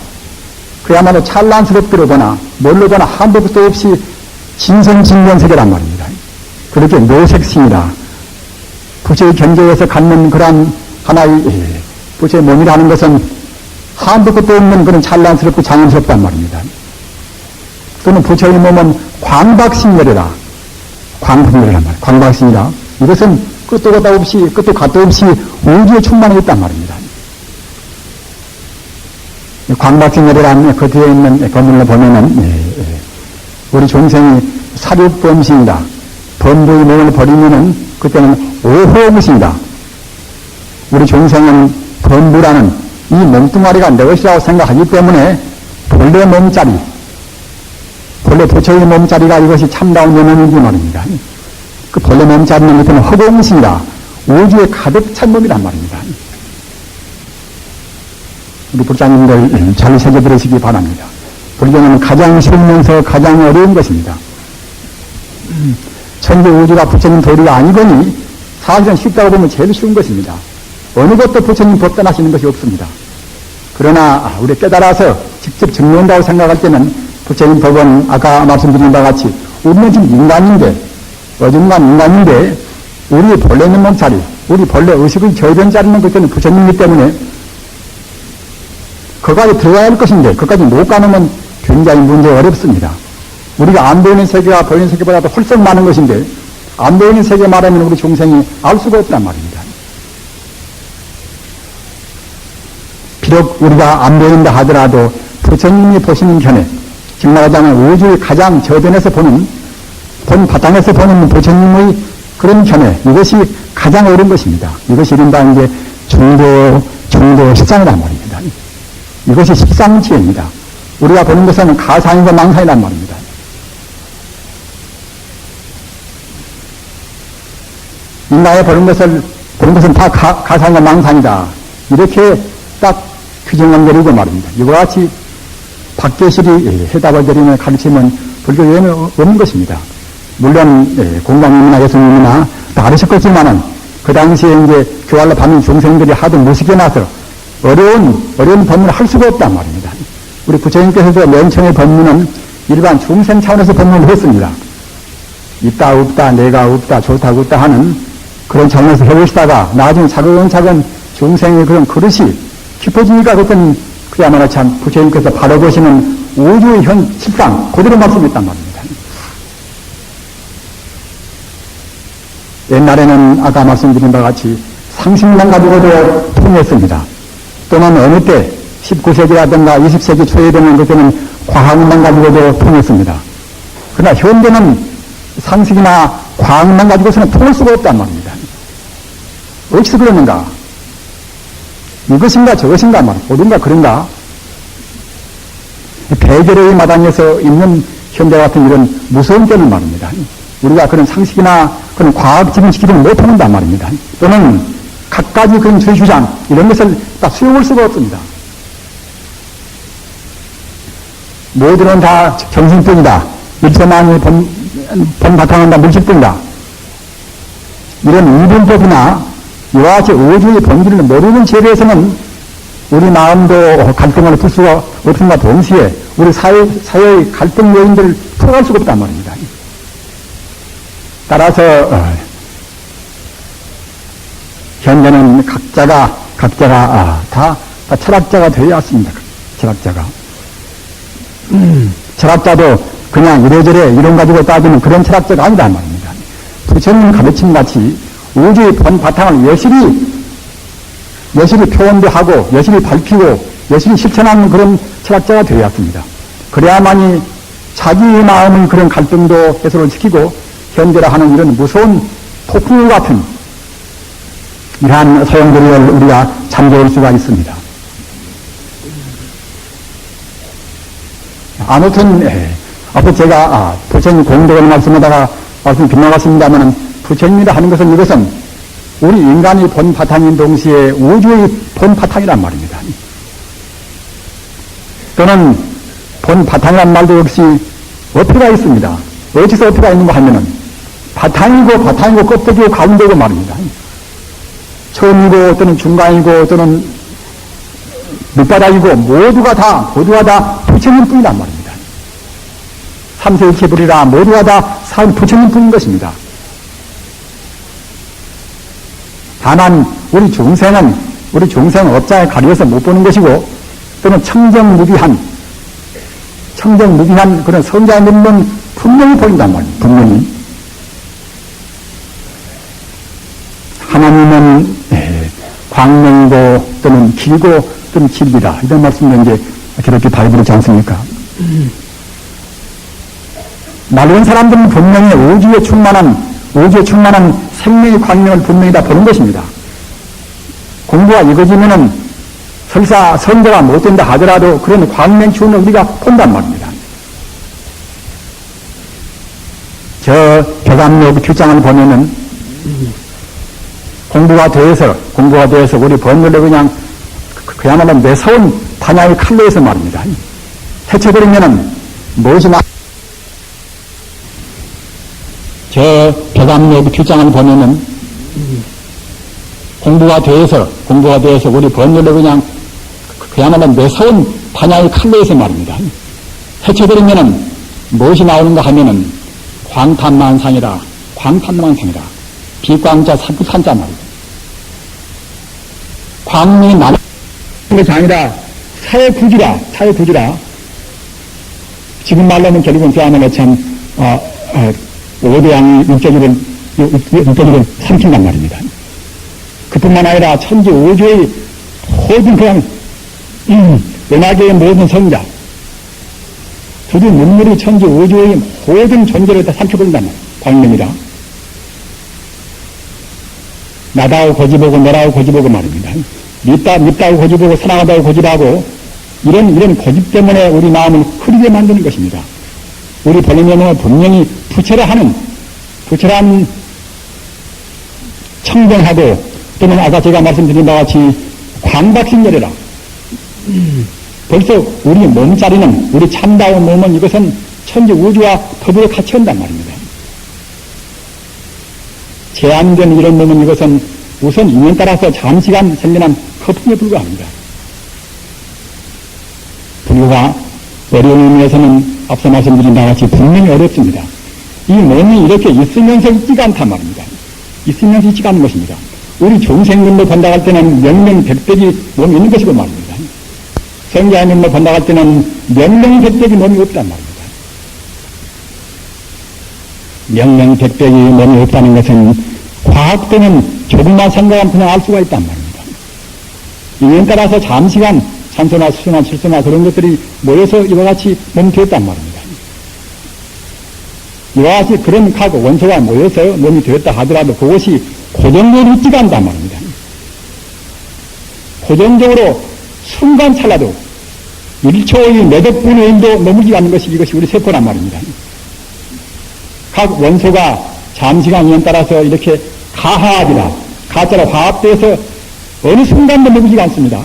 그야말로 찬란스럽기로 보나 뭘로 보나 한도 끝도 없이 진성진변세계란 말입니다. 그렇게 묘색심이라 부처의 견제에서 갖는 그러한 하나의 부처의 몸이라는 것은 한도 끝도 없는 그런 찬란스럽고 장연스럽단 말입니다. 또는 부처의 몸은 광박심열이라 광박심열이란 말이에요. 광박심이라 이것은 끝도 갓도 없이 우주에 충만해 있단 말입니다. 광박심열이라는 그 뒤에 있는 법문을 보면은 우리 중생이 사륙범신이다. 범부의 몸을 버리면은 그때는 오호무신이다. 우리 중생은 범부라는 이 몸뚱아리가 내 것이라고 생각하기 때문에 본래 몸자리, 본래 부처의 몸자리가 이것이 참다운 연원인지 말입니다. 그 본래 몸자리는 그때는 허공신이다. 우주에 가득 찬 몸이란 말입니다. 우리 불자님들 잘 새겨들으시기 바랍니다. 불교는 가장 쉬우면서 가장 어려운 것입니다. 천재 우주가 부처님 도리가 아니거니 사실은 쉽다고 보면 제일 쉬운 것입니다. 어느 것도 부처님 법단하시는 것이 없습니다. 그러나 우리 깨달아서 직접 증명한다고 생각할 때는 부처님 법은 아까 말씀드린 바와 같이 우리는 지금 인간인데 어중간 인간인데 우리 본래 있는 몸자리, 우리 본래 의식의 저변 자리는 그때는 부처님이기 때문에 거기까지 들어가야 할 것인데 거기까지 못 가면 굉장히 문제가 어렵습니다. 우리가 안 보이는 세계와 보이는 세계보다도 훨씬 많은 것인데 안 보이는 세계 말하면 우리 중생이 알 수가 없단 말입니다. 비록 우리가 안 보인다 하더라도 부처님이 보시는 견해, 즉 말하자면 우주의 가장 저변에서 보는 본 바탕에서 보는 부처님의 그런 견해, 이것이 가장 옳은 것입니다. 이것이 이른바 이제 중도 십상이란 말입니다. 이것이 십상지혜입니다. 우리가 보는 것은 가상이고 망상이란 말입니다. 인간이 보는 것은 다 가상과 망상이다. 이렇게 딱 규정을 내리고 말입니다. 이와 같이 박계실이 해답을 드리는 가르침은 불교에는 없는 것입니다. 물론 공광님이나 예수님이나 다 아르셨겠지만은 그 당시에 이제 교활로 받는 중생들이 하도 무식해 나서 어려운 법문을 할 수가 없단 말입니다. 우리 부처님께서도 맨 처음에 법문은 일반 중생 차원에서 법문을 했습니다. 있다 없다 내가 없다 좋다 없다 하는 그런 차원에서 해보시다가 나중에 차근차근 중생의 그런 그릇이 깊어지니까 그때는 그야말로 참 부처님께서 바라보시는 우주의 현 실상 그대로 말씀했단 말입니다. 옛날에는 아까 말씀드린 바와 같이 상식만 가지고도 통했습니다. 또는 어느 때 19세기라든가 20세기 초에 되면 그때는 과학만 가지고도 통했습니다. 그러나 현대는 상식이나 과학만 가지고서는 통할 수가 없단 말입니다. 어찌서 그러는가? 이것인가 저것인가 말이야. 어딘가 그런가? 배결의 마당에서 있는 현대 같은 이런 무서운 때는 말입니다. 우리가 그런 상식이나 그런 과학적인 시기를 못 통한단 말입니다. 또는 갖가지 그런 주장 이런 것을 다 수용할 수가 없습니다. 모두는 다 정신뿐이다. 일체만이 본 바탕은 다 물질뿐이다. 이런 이분법이나 이와 같이 우주의 본질을 모르는 죄에서는 우리 마음도 갈등을 풀 수가 없음과 동시에 우리 사회의 갈등 요인들을 풀어갈 수가 없단 말입니다. 따라서 현재는 각자가 다 철학자가 되어야 했습니다. 철학자도 그냥 이래저래 이런 가지고 따지는 그런 철학자가 아니란 말입니다. 부처님 가르침 같이 우주의 본 바탕을 여실히 표현도 하고 여실히 밝히고 여실히 실천하는 그런 철학자가 되어야 했습니다. 그래야만이 자기의 마음의 그런 갈등도 해소를 시키고 현재라 하는 이런 무서운 폭풍 같은 이러한 소용돌이를 우리가 잠재울 수가 있습니다. 아무튼 앞서 제가 부처님 공덕을 말씀하다가 말씀 빗나갔습니다만 부처님이라 하는 것은 이것은 우리 인간이 본 바탕인 동시에 우주의 본 바탕이란 말입니다. 또는 본 바탕이란 말도 역시 어폐가 있습니다. 어디서 어폐가 있는가 하면은 바탕이고 껍데기고 가운데고 말입니다. 처음이고 또는 중간이고 또는 밑바닥이고 모두가 다 부처님 뿐이란 말입니다. 삼세일체불이라 모두가 다 부처님 뿐인 것입니다. 다만 우리 중생은 업장에 가려서 못 보는 것이고 또는 청정무비한 그런 성자의 눈은 분명히 보인단 말이에요. 분명히. 하나님은 광명이고 또는 길고 또는 길기다. 이런 말씀도 이제 그렇게 바이블이 있지 않습니까? 맑은 사람들은 분명히 우주에 충만한 우주에 충만한 생명의 광명을 분명히 다 보는 것입니다. 공부가 이거지면은 설사 선거가 못 된다 하더라도 그런 광명 기운을 우리가 본단 말입니다. 저 교감록 뒷장을 보면은 공부가 돼서 우리 번뇌를 그냥 그야말로 매서운 반야의 칼로 해서 말입니다. 해쳐버리면은 무엇이 저 교감록 뒷장을 보면은 공부가 돼서 우리 번뇌를 그냥 그야말로 매서운 반야의 칼로 해서 말입니다. 해쳐버리면은 무엇이 나오는가 하면은 광탄만상이라 비광자 산자 말이다. 광명이 나는 것이 아니라 사회구지라. 지금 말로는 결국은 그야말로 참, 오대양이 육적으로 삼킨단 말입니다. 그뿐만 아니라 천지 우주의 모든 그냥, 은하계의 모든 성자, 두두 눈물이 천지 우주의 모든 존재를 다 삼켜버린단 말이에요. 광명이라. 나다고 고집하고 너라고 고집하고 말입니다. 밉다고 고집하고 사랑하다고 고집하고 이런 고집 때문에 우리 마음을 흐리게 만드는 것입니다. 우리 본인은 분명히 부처란 청정하고 또는 아까 제가 말씀드린 바와 같이 광박신열이라. 벌써 우리 몸자리는 우리 참다운 몸은 이것은 천지 우주와 더불어 같이 온단 말입니다. 제한된 이런 몸은 이것은 우선 인연 따라서 잠시간 생겨난 거품에 불과합니다. 불교가 어려운 의미에서는 앞서 말씀드린 바와 같이 분명히 어렵습니다. 이 몸이 이렇게 있으면서 있지가 않단 말입니다. 있으면서 있지가 않은 것입니다. 우리 중생님을 본다할 때는 명명백백이 몸이 있는 것이고 말입니다. 성자님을 본다할 때는 명명백백이 몸이 없단 말입니다. 명명백백이 몸이 없다는 것은 과학되는 조금만 생각하면 그냥 알 수가 있단 말입니다. 인연 따라서 잠시간 산소나 수소나 칠소나 그런 것들이 모여서 이와 같이 몸이 되었단 말입니다. 이와 같이 그런 각 원소가 모여서 몸이 되었다 하더라도 그것이 고정적으로 있지가 않단 말입니다. 고정적으로 순간 찰나도 1초의 몇억 분의 1도 머물지 않는 것이 이것이 우리 세포란 말입니다. 각 원소가 잠시간 인연 따라서 이렇게 가자로 화합돼서 어느 순간도 머물지가 않습니다.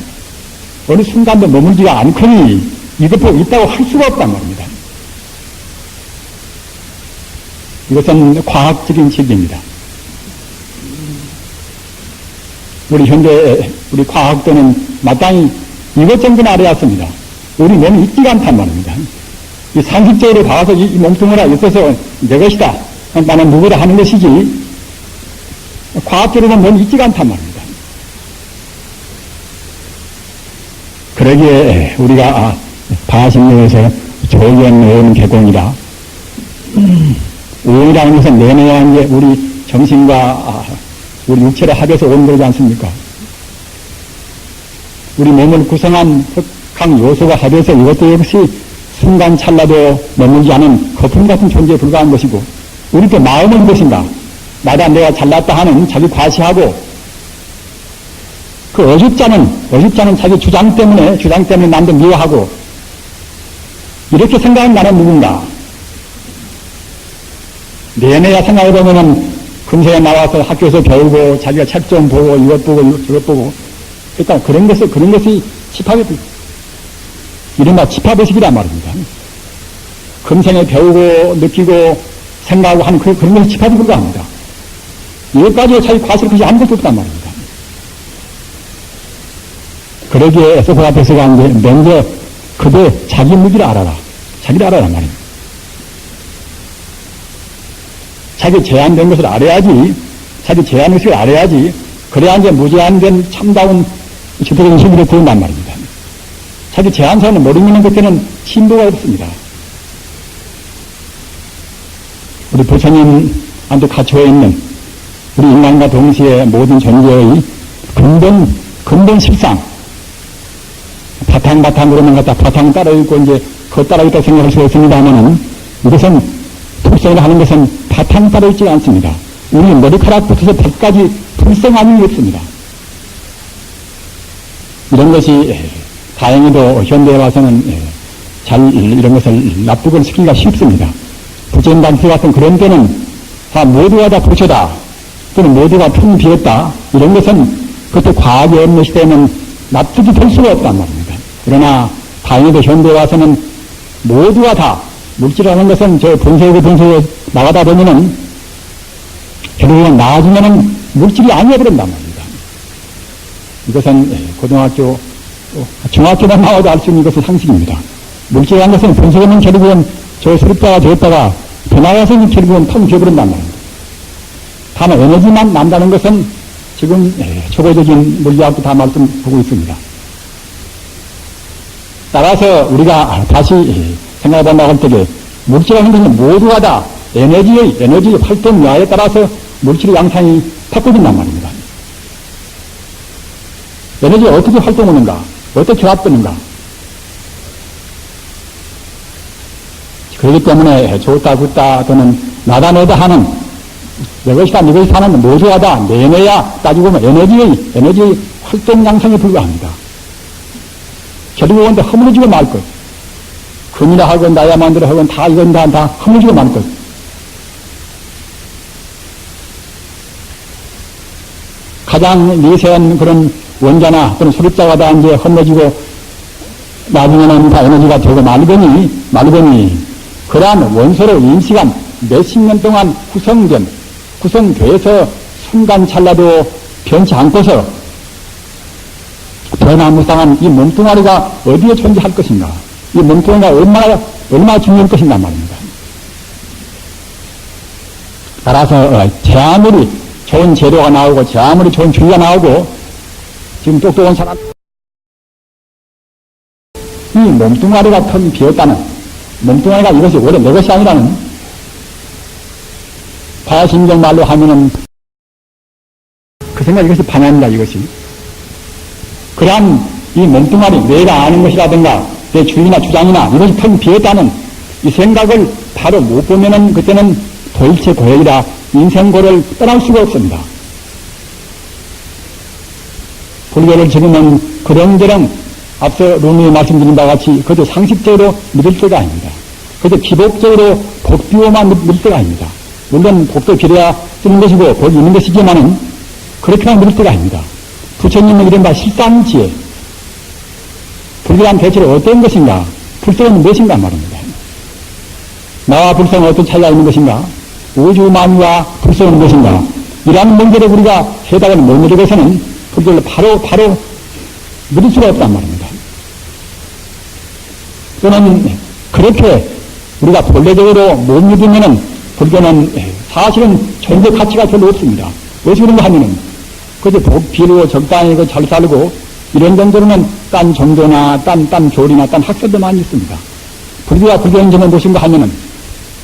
어느 순간도 머물지가 않거니 이것도 있다고 할 수가 없단 말입니다. 이것은 과학적인 책입니다. 우리 과학도는 마땅히 이것 정도는 알아야 합니다. 우리 몸이 있지가 않단 말입니다. 이 상식적으로 봐서 이 몸뚱아리가 있어서 내 것이다. 나는 누구다 하는 것이지, 과학적으로는 몸이 있지가 않단 말입니다. 그러기에 우리가 바신경에서 조견 오은 개공이라, 오이라는 것은 내내야 이제 우리 정신과 우리 육체를 합해서 온 거지 않습니까? 우리 몸을 구성한 각 요소가 합해서 이것도 역시 순간 찰나도 머물지 않은 거품 같은 존재에 불과한 것이고, 우리 또 마음은 것인가? 나다 내가 잘났다 하는 자기 과시하고, 그 어줍자는 자기 주장 때문에 남도 미워하고, 이렇게 생각하는 나는 누군가? 내내야 생각해보면은 금세에 나와서 학교에서 배우고, 자기가 책 좀 보고, 이것 보고, 저것 보고, 그러니까 그런 것이 집합의, 이른바 집합의식이란 말입니다. 금생에 배우고, 느끼고, 생각하고 하는 그런 것이 집합이 불과합니다. 여기까지 자기 과실 것이 아무것도 없단 말입니다. 그러기에 소프 앞에서가 먼저 그대 자기 무기를 알아라. 자기를 알아란 말입니다. 자기 제한된 것을 알아야지, 자기 제한의식을 알아야지, 그래야 이제 무제한된 참다운 주도적인 힘으로 보인단 말입니다. 자기 제한사는 모르는 것에는 신도가 없습니다. 우리 부처님한테 갇혀 있는 우리 인간과 동시에 모든 존재의 근본 실상, 바탕으로만 갖다 바탕 따라있고 이제 그 따라있다고 생각할 수 있습니다만은, 이것은 독생을 하는 것은 바탕 따라있지 않습니다. 우리 머리카락부터 발까지 불생함이 없습니다. 이런 것이 다행히도 현대에 와서는 잘 이런 것을 납득을 시키기가 쉽습니다. 부처님당시 같은 그런 때는 모두가 다 부처다 또는 모두가 텅 비었다 이런 것은 그때 과학이 없는 시대에는 납득이 될 수가 없단 말입니다. 그러나 다행히도 현대에 와서는 모두가 다 물질이라는 것은 저 본세계 나가다 보면은 결국은 나아지면은 물질이 아니어버린단 말입니다. 이것은 고등학교, 중학교만 나와도 알 수 있는 것은 상식입니다. 물질이라는 것은 본세계는 결국은 저 서럽다가 저었다가 더 나가서 결국은 텅 비어버린단 말입니다. 다만 에너지만 난다는 것은 지금 초보적인 물리학도 다 말씀하고 있습니다. 따라서 우리가 다시 생각해본다고 할 때에 물질이라는 것은 모두가 다 에너지 활동 여하에 따라서 물질의 양상이 바꿔진단 말입니다. 에너지가 어떻게 활동하는가, 어떻게 결합되는가. 그렇기 때문에 좋다, 좋다 또는 나다, 너다 하는 내 것이다, 네 것이다 하는 모두하다, 내내야 따지고 보면 에너지의 활동 양상에 불과합니다. 결국은 허물어지고 말 것. 금이라 하건 다이아몬드라 하건 다 이건 다 허물어지고 말 것. 가장 미세한 그런 원자나 또는 소립자가 다 이제 험해지고 나중에는 다 에너지가 되고 말더니 그러한 원소로 인시간 몇십 년 동안 구성돼서 순간 찰나도 변치 않고서 변화무쌍한 이 몸뚱아리가 어디에 존재할 것인가, 이 몸뚱아리가 얼마나 중요할 것인가 말입니다. 따라서 제 아무리 좋은 재료가 나오고 제 아무리 좋은 주의가 나오고 지금 똑똑한 사람 이 몸뚱아리가 텅 비었다는, 몸뚱아리가 이것이 원래 내 것이 아니라는, 바야심경 말로 하면은 그 생각 이것이 반야입니다. 이것이 그러한 이 몸뚱아리 내가 아는 것이라든가 내 주의나 주장이나 이것이 텅 비었다는 이 생각을 바로 못 보면은 그때는 도일체 고역이라 인생고를 떠날 수가 없습니다. 불교를 지금은 그런저런 앞서 룸이 말씀드린 바와 같이 그저 상식적으로 믿을 때가 아닙니다. 그저 기복적으로 복비호만 믿을 때가 아닙니다. 물론 복도 빌어야 쓰는 것이고 복이 있는 것이지만은 그렇게만 믿을 때가 아닙니다. 부처님은 이른바 실상지혜, 불교란 대체로 어떤 것인가, 불성은 무엇인가 말입니다. 나와 불성은 어떤 차이가 있는 것인가, 우주만유와 불성은 무엇인가, 이러한 문제를 우리가 해답을 못 내리고서는 불교를 바로 믿을 수가 없단 말입니다. 또는 그렇게 우리가 본래적으로 못 믿으면은 불교는 사실은 존재 가치가 별로 없습니다. 왜 그런가 하면은 그저 비로 적당히 잘 살고 이런 정도로는 딴 종교나 딴 교리나 딴 학설도 많이 있습니다. 불교와 불교인 점은 무엇인가 하면은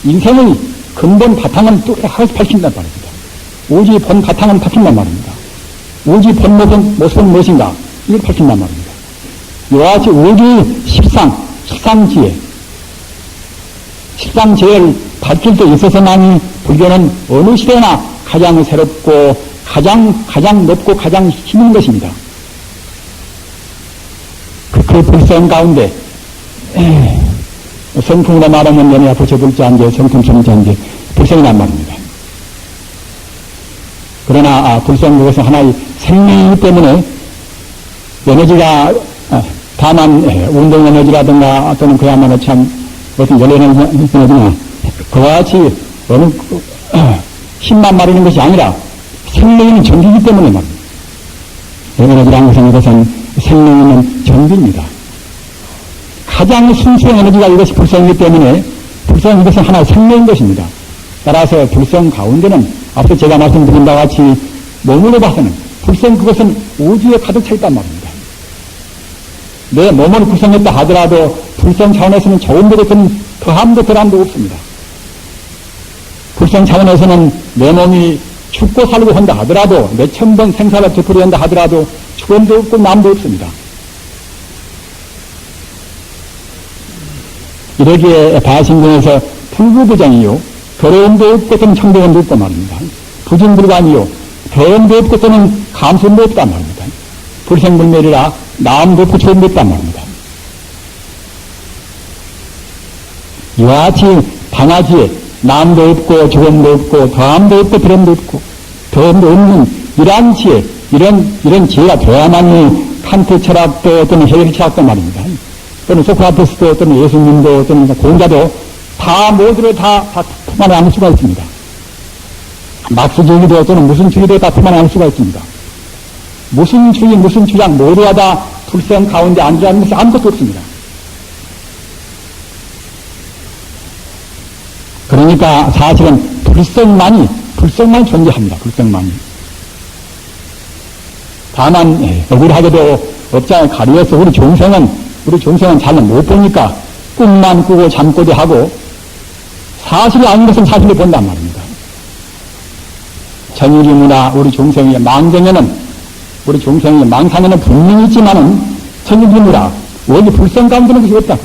인생의 근본 바탕은 또 밝힌단 말입니다. 오지 본 바탕은 밝힌단 말입니다. 오지 본 모습은 무엇인가 이걸 밝힌단 말입니다. 이와 같이 오지 십상지혜를 밝힐 때 있어서만이 불교는 어느 시대나 가장 새롭고 가장 높고 가장 힘인 것입니다. 그 불성 가운데 성품으로 말하면 연애가 부처불자한제 성품성자한제 불성이란 말입니다. 그러나 불성 그것은 하나의 생명이기 때문에 에너지가 다만 운동 에너지라든가 또는 그야말로 참 어떤 연애 에너지나 그와 같이 어느 힘만 말하는 것이 아니라 생명은 전기이기 때문에 말입니다. 에너지라는 것은 이것은 생명은 전기입니다. 가장 순수한 에너지가 이것이 불성이기 때문에 불성 이것은 하나의 생명인 것입니다. 따라서 불성 가운데는 앞서 제가 말씀드린 바와 같이 몸으로 봐서는 불성 그것은 우주에 가득 차 있단 말입니다. 내 몸을 구성했다 하더라도 불성 차원에서는 조금도 더함도 덜함도 없습니다. 불성 차원에서는 내 몸이 죽고 살고 한다 하더라도 몇천 번 생사를 되풀이 한다 하더라도 죽음도 없고 남도 없습니다. 이러기에 바야심경에서 불구부정이요 더러움도 없고 좀 청동함도 없고 말입니다. 부진불관이요. 대음도 없고 또는 감수도 없단 말입니다. 불생불멸이라 나음도 없고 죄도 없단 말입니다. 이와 같이 반야지에 남도 없고 죽음도 없고 더함도 없고 드럼도 없고 더함도 없는 이러한 지혜, 이런 지혜가 되어야만이 칸트 철학도 또는 헤겔 철학도 말입니다. 또는 소크라테스도 또는 예수님도 또는 공자도 다 모두를 다 품 안에 안을 수가 있습니다. 막스주의도 또는 무슨 주의도 다 품 안에 안을 수가 있습니다. 무슨 주의, 무슨 주장 모두가 다 불성 가운데 앉으라는 것이 아무것도 없습니다. 그러니까 사실은 불성만이 존재합니다. 불성만이. 다만 억울하게도 업장을 가리워서 우리 종생은 잘 못 보니까 꿈만 꾸고 잠꼬대 하고 사실이 아닌 것은 사실을 본단 말입니다. 전일이무나 우리 종생의 망상에는 분명히 있지만은 전일이무라 원래 불성 가운데는 것이 없다.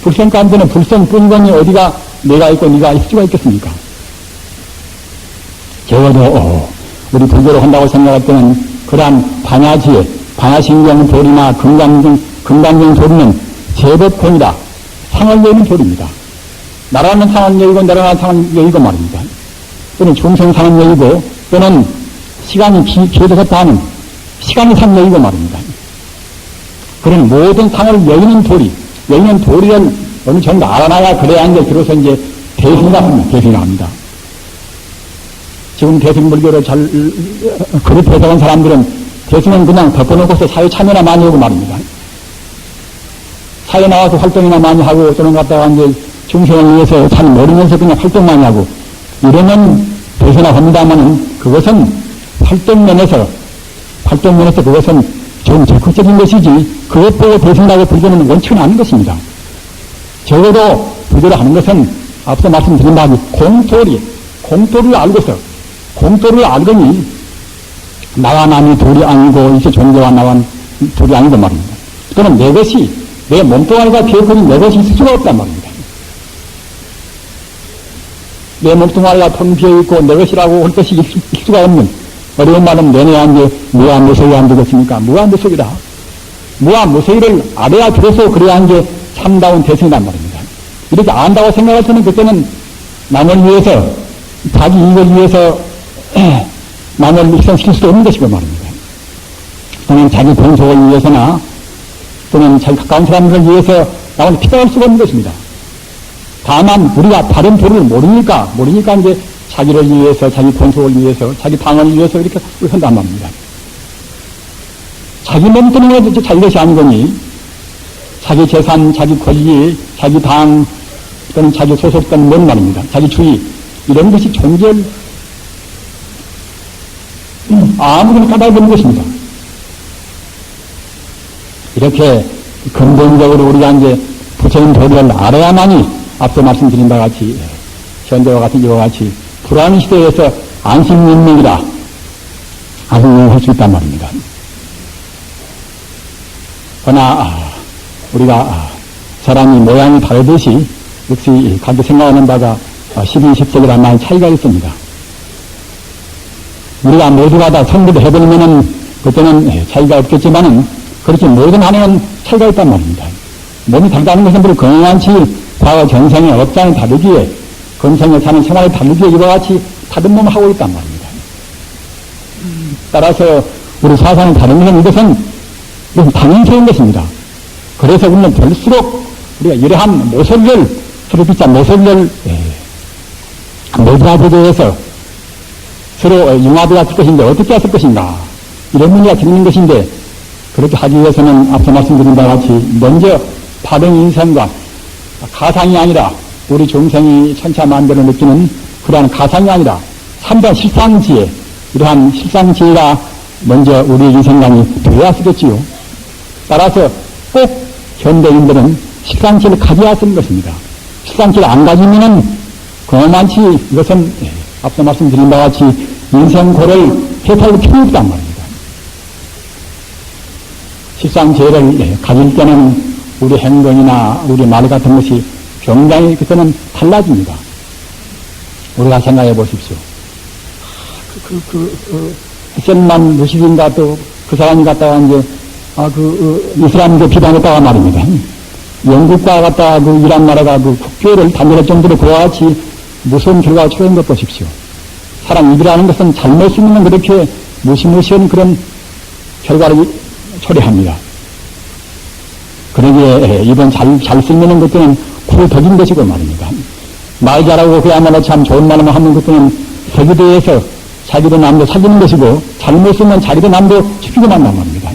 불성 가운데는 불성뿐이거니 어디가 내가 있고 네가 있을 수가 있겠습니까? 적어도 우리 불교를 한다고 생각할 때는 그러한 반야지혜, 반야신경 도리나 금강경 도리는 제법권이다. 상을 여의는 도리입니다. 나라는 상을 여의고 나라는 상을 여의고 말입니다. 또는 중생 상을 여의고 또는 시간이 기회되었다 하는 시간의 상을 여의고 말입니다. 그런 모든 상을 여의는 도리를 어느 정도 알아놔야 그래야 이제 비로소 이제 대승이라 합니다. 지금 대승불교를 잘 그룹 해석한 사람들은 대승은 그냥 덮어놓고서 사회 참여나 많이 하고 말입니다. 사회 나와서 활동이나 많이 하고 또는 갔다가 이제 중생을 위해서 잘 모르면서 그냥 활동 많이 하고 이러면 대승이나 합니다만은 그것은 활동면에서 그것은 좀 적극적인 것이지 그것 보고 대승이라고 불교는 원칙은 아닌 것입니다. 적어도 불교를 하는 것은 앞서 말씀드린 바와 공토를 알고니 나와 남이 돌이 아니고 이제 존재와 나와 돌이 아니고 말입니다. 또는 내 몸뚱아리가 비었거니 내 것이 있을 수가 없단 말입니다. 내 몸뚱아리가 텅 비어있고 내 것이라고 할 것이 있을 수가 없는 어려운 말은 내내한 게 무아무소위 안 되겠습니까? 무아무소위라. 무아무소위를 알아야 비로소 그래야 한 게 참다운 대승이란 말입니다. 이렇게 안다고 생각할 때는 그때는 남을 위해서 자기 이익을 위해서 남을 일상시킬 수도 없는 것이고 말입니다. 또는 자기 본속을 위해서나 또는 자기 가까운 사람들을 위해서 남을 피해갈 수가 없는 것입니다. 다만 우리가 다른 도리를 모르니까 이제 자기를 위해서 자기 본속을 위해서 자기 당을 위해서 이렇게 한단 말입니다. 자기 몸 때문에 자기 것이 아니거니 자기 재산, 자기 권리, 자기 당 또는 자기 소속된 뭔 말입니다. 자기 주의 이런 것이 존재를 아무거나 까닭없는 것입니다. 이렇게 근본적으로 우리가 이제 부처님 도리를 알아야만이 앞서 말씀드린 바와 같이 현대와 같은 이와 같이 불안 시대에서 안심인명이라 안심할 수 있단 말입니다. 그러나 우리가 사람이 모양이 다르듯이 역시 각기 생각하는 바가 12, 10세기란 많이 차이가 있습니다. 우리가 모두가 다 성불을 해버리면은 그때는 차이가 없겠지만은 그렇게 모든 안에는 차이가 있단 말입니다. 몸이 다르다는 것은 바로 건강치 과거 전생의 업장이 다르기에 건생에 사는 생활이 다르기에 이와 같이 다른 몸을 하고 있단 말입니다. 따라서 우리 사상이 다른 것은 이것은 당연스러운 것입니다. 그래서 우리는 될수록 우리가 이러한 모설을 서로 비싼 모설을 모두가 대해서 서로 융합이 했을 것인데 어떻게 했을 것인가 이런 문제가 생기는 것인데 그렇게 하기 위해서는 앞서 말씀드린 바와 같이 먼저 바른 인생과 가상이 아니라 우리 중생이 천차만별을 느끼는 그러한 가상이 아니라 삼단 실상지혜 이러한 실상지혜가 먼저 우리 인생관이 되어야 쓰겠지요. 따라서 꼭 현대인들은 실상지혜를 가져야 쓰는 것입니다. 실상지혜를 안 가지면은 그만치 이것은 앞서 말씀드린 바와 같이 인생고를 해탈할 필요 없단 말입니다. 실상지혜를 가질 때는 우리 행동이나 우리 말 같은 것이 굉장히 그때는 달라집니다. 우리가 생각해 보십시오. 셀만 루시딘가 또 그 사람이 갔다가 이제, 이슬람교 비판했다가 말입니다. 영국과 갔다가 이란 나라가 국교를 단절할 정도로 그와 같이 무서운 결과가 초래한 것 보십시오. 사람 입이라는 것은 잘못 쓰면 그렇게 무시무시한 그런 결과를 초래합니다. 그러기에 이번 잘 쓰는 것들은 쿨 덕인 것이고 말입니다. 말 잘하고 그야말로 참 좋은 말만 하는 것들은 덕에 자기도 남도 사귀는 것이고 잘못 쓰면 자기도 남도 죽이고 만난 말입니다.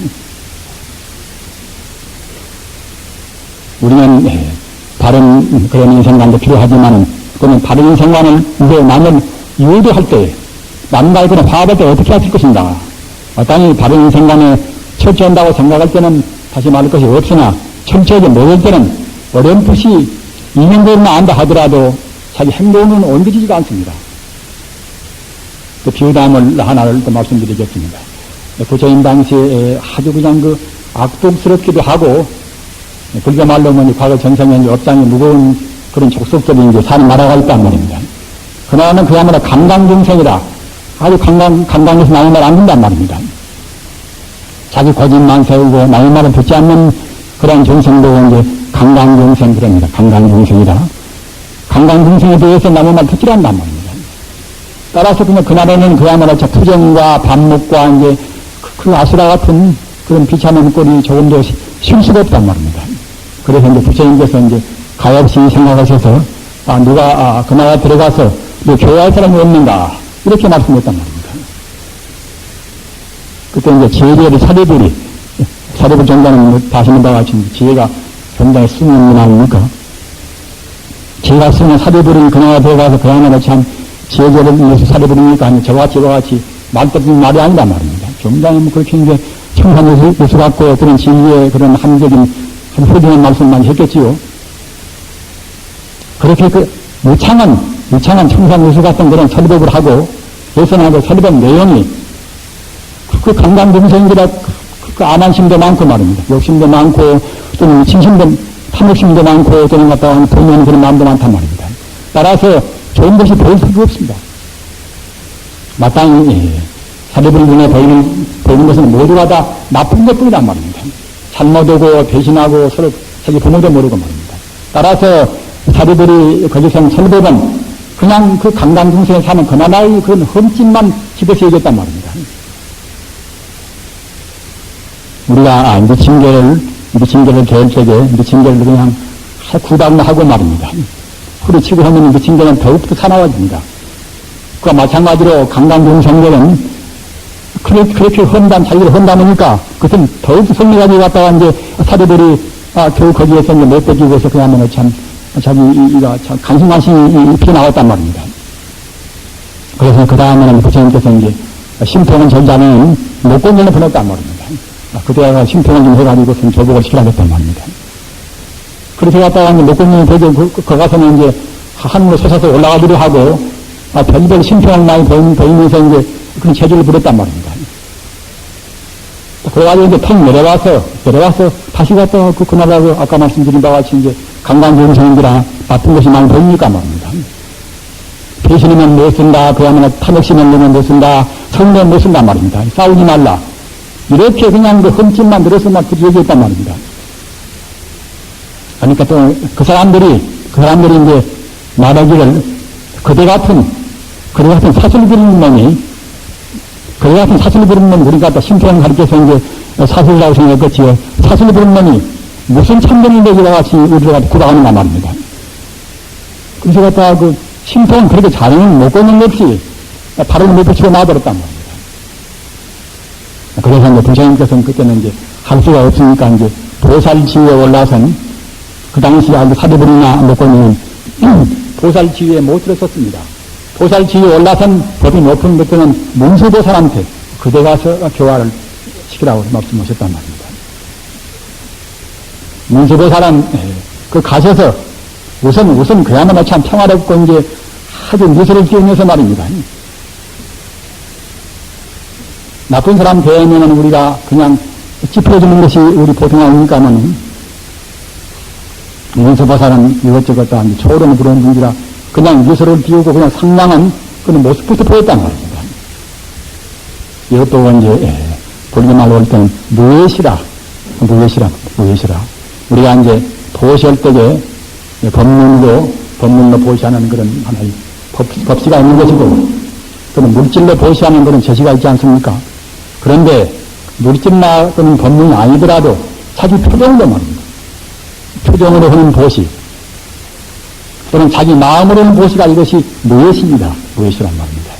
우리는 바른 그런 인생관도 필요하지만 그는 바른 인생관을 이제 남을 유도할 때 남과의 그런 화합할 때 어떻게 하실 것인가. 마땅히 바른 인생관에 철저한다고 생각할 때는 다시 말할 것이 없으나 철저하게 못할 때는 어렴풋이 이념대로만 안다 하더라도 자기 행동은 옮겨지지가 않습니다. 그 비유담을 하나를 또 말씀드리겠습니다. 부처님 당시에 아주 그냥 악독스럽기도 하고 불교 말로 보니 과거 전생에 업장이 무거운 그런 족속들이 이제 사는 나라가 있단 말입니다. 그나마는 그야말로 강강정생이라 아주 강강해서 남의 말 안 듣는단 말입니다. 자기 거짓만 세우고 남의 말을 듣지 않는 그런 정생도 이제 강강정생 그럽니다. 강강정생이라. 강강정생에 대해서 남의 말 듣지 않는단 말입니다. 따라서 그냥 그날에는 그야말로 투정과 반목과 이제 그 아수라 같은 그런 비참한 꼴이 조금도 쉴 수가 없단 말입니다. 그래서 이제 부처님께서 이제 가엾이 생각하셔서 누가 그 나라 들어가서 너 교화할 사람이 없는가 이렇게 말씀했단 말입니다. 그때 이제 제리의 사례불 정자는 다시는 바와 같이 지혜가 굉장히 쓰는 분 아닙니까? 지혜가 쓰는 사례불이 그 나라 들어가서 그야말로 참 지혜제를 위해서 사례불이니까 아니 저와 같이 말뜻인 말이 아니란 말입니다. 굉장히 그렇게 이제 청산유수 같고 그런 진리의 그런 함적인 훌륭한 말씀을 많이 했겠지요. 그렇게 무창한 청산유수 같은 그런 설법을 하고 예선하고 설법 내용이 그 강강동생이라 그 안한심도 많고 말입니다. 욕심도 많고 또는 진심도 탐욕심도 많고 또는 갖다가 동의하는 그런 마음도 많단 말입니다. 따라서 좋은 것이 보일 수가 없습니다. 마땅히 사례불 눈에 보이는 것은 모두가 다 나쁜 것뿐이란 말입니다. 잘못하고 배신하고 서로 자기 부모도 모르고 말입니다. 따라서 사례불이 거기서 설법은 그냥 그 강강중생에 사는 그나마의 그런 흠집만 집어서 얘기했단 말입니다. 우리가 미친개를 개할 적에 미친개를 그냥 구박하고 말입니다. 후리치고 하면 미친개는 더욱더 사나워집니다. 그와 마찬가지로 강강중생들은 그렇게 자기를 헌담하니까 그것은 더욱더 성리가지고 갔다가 이제 사례들이 겨우 거기에서 이제 못 뺏기고 해서 그야말로 참 자기가 참 간신간신히 피어나왔단 말입니다. 그래서 그 다음에는 부처님께서 이제 심통은 전자는 목공전을 보냈단 말입니다. 그때가 심통을 좀 해가지고 교복을 시키라고 했단 말입니다. 그렇게 갔다가 이제 목공전을 보고 그 가서는 이제 하늘로 솟아서 올라가기도 하고 별별 심통을 많이 보이면서 이제 그런 재주를 부렸단 말입니다. 그래가지고 이제 턱 내려와서 다시 갔다가 그 나라로 아까 말씀드린 바와 같이 이제 강강정생들아 바쁜 것이 많이 보입니까 말입니다. 배신이면 못 쓴다, 그야말로 탐욕심이면 못 쓴다, 성내면 못 쓴단 말입니다. 싸우지 말라. 이렇게 그냥 그 흠집만 들어서만 얘기했단 말입니다. 그러니까 또 그 사람들이 이제 말하기를 그대 같은 사슬 부리는 놈이 우리가 또 심평을 가르쳐서 이제 사슬이라고 생각했지요. 사슬 부리는 놈이 무슨 참견을 내기와 같이 우리가 구박하는가 말입니다. 그래서 갖다가 그 심평은 그렇게 잘하는 목권을 없이 발을 못 붙이고 놔버렸단 말입니다. 그래서 이제 부처님께서는 그때는 이제 할 수가 없으니까 이제 보살지위에 올라선 그 당시 사대불이나 목권은 보살지위에 못 들었었습니다. 보살지위에 올라선 법이 높은 것들은 문수보살한테 그대 가서 교화를 시키라고 말씀하셨단 말입니다. 문수보살은 그 가셔서 우선 그야말로 참 평화롭고 이제 아주 미소를 띄우면서 말입니다. 나쁜 사람 대하면은 우리가 그냥 찌푸려주는 것이 우리 보통 아닙니까는 문수보살은 이것저것 다 초롱을 부르는 분이라 그냥 미소를 띄우고 그냥 상냥한 그런 모습부터 보였단 말입니다. 이것도 이제, 본인 말로 할 때는 무예시라. 우리가 이제 보시할 때에 법문으로 보시하는 그런 하나의 법시가 있는 것이고, 또는 물질로 보시하는 그런 제시가 있지 않습니까? 그런데 물질나 또는 법문이 아니더라도 자기 표정으로 말입니다. 표정으로 하는 보시, 또는 자기 마음으로 하는 보시가 이것이 무예시입니다. 무예시란 말입니다.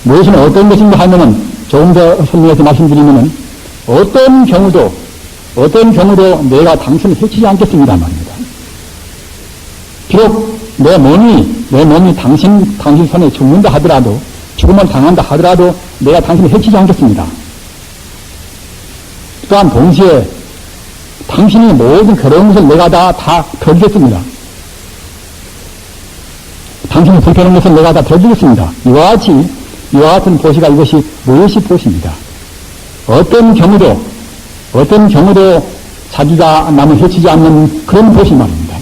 무예시는 어떤 것인가 하면은 조금 더 설명해서 말씀드리면은 어떤 경우도 내가 당신을 해치지 않겠습니다 말입니다. 비록 내 몸이 당신 손에 죽는다 하더라도, 죽음을 당한다 하더라도 내가 당신을 해치지 않겠습니다. 또한 동시에 당신이 모든 괴로운 것을 내가 다 덜겠습니다. 당신이 불편한 것을 내가 다 덜겠습니다. 이와 같은 보시가 이것이 무예시 보시입니다. 어떤 경우도 자기가 남을 해치지 않는 그런 보시 말입니다.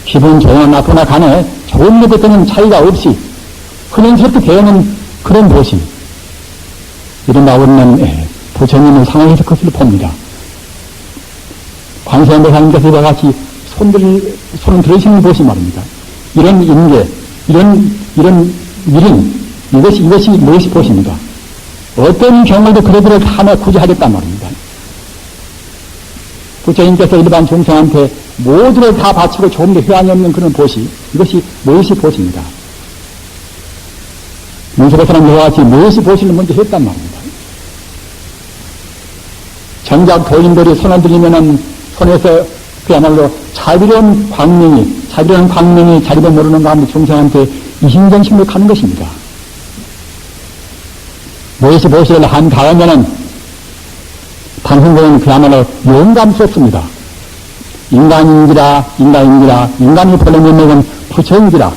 기분 좋으나 나쁘나 간에 좋은 것에 때는 차이가 없이 흔연스럽게 되어는 그런 보시. 이른바 우리는 부처님의 상황에서 그것을 봅니다. 관세음보살님께서 이와 같이 손을 들으시는 보시 말입니다. 이런 인계, 이런 일은 이것이 무엇이 보십니다. 어떤 경우도 그래도 하나 굳이 하겠단 말입니다. 부처님께서 일반 중생한테 모두를 다 바치고 조금 더 회한이 없는 그런 보시, 이것이 무엇이 보십니다. 문수보살은 이와 같이 무엇이 보시를 먼저 했단 말입니다. 정작 도인들이 손을 들이면은 손에서 그야말로 자비로운 광명이 자리도 모르는 가운데 중생한테 이심전심을 가는 것입니다. 무엇이 보시를 한 다음에는 당신들은 그야말로 용감스럽습니다. 인간인지라 인간이 본래 면목은 부처인지라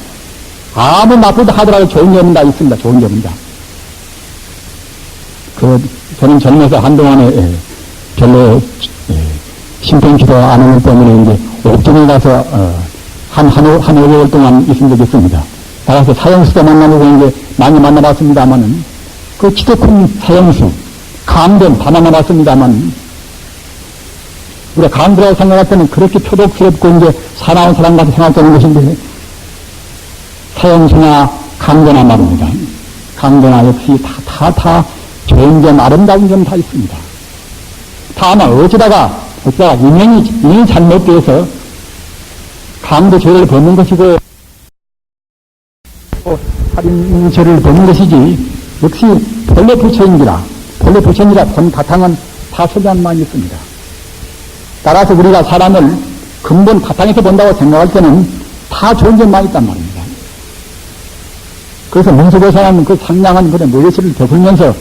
아무 나쁘다 하더라도 좋은 점은 다 있습니다. 좋은 점은 다. 저는 젊어서 한동안에 별로 심평기도 안 하는 때문에 이제 옥정에 가서 한 5개월 동안 있은 적이 있습니다. 나가서 사형수도 만나보고 이제 많이 만나봤습니다만은 그 키도 큰 사형수, 강변 다 만나봤습니다만 우리가 강변이라고 생각할 때는 그렇게 표독스럽고 이제 사나운 사람 같이 생각되는 것인데 사형수나 강변아 말입니다. 강변아 역시 다 좋은 점, 아름다운 점 다 있습니다. 다만 어쩌다가 인연이 잘못되어서 강도 죄를 범는 것이고 살인 죄를 범는 것이지 역시 본래 부처인지라 본 바탕은 다 선량만 있습니다. 따라서 우리가 사람을 근본 바탕에서 본다고 생각할 때는 다 좋은 점만 있단 말입니다. 그래서 문수보살은 그 상냥한 그런 무예시를 베풀면서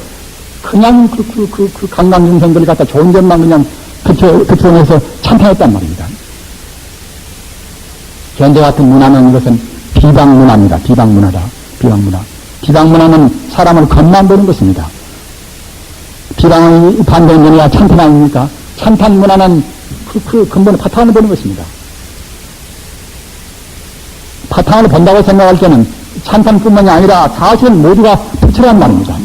그냥 그 강강중생들을 갖다 좋은 점만 그냥 표현해서 찬탄했단 말입니다. 현대 같은 문화는 이것은 비방문화입니다. 비방문화는 사람을 겉만 보는 것입니다. 비방의 반대는 뭐냐? 찬탄 아닙니까? 찬탄 문화는 그 근본의 바탕을 보는 것입니다. 바탕을 본다고 생각할 때는 찬탄뿐만이 아니라 사실은 모두가 부처란 말입니다.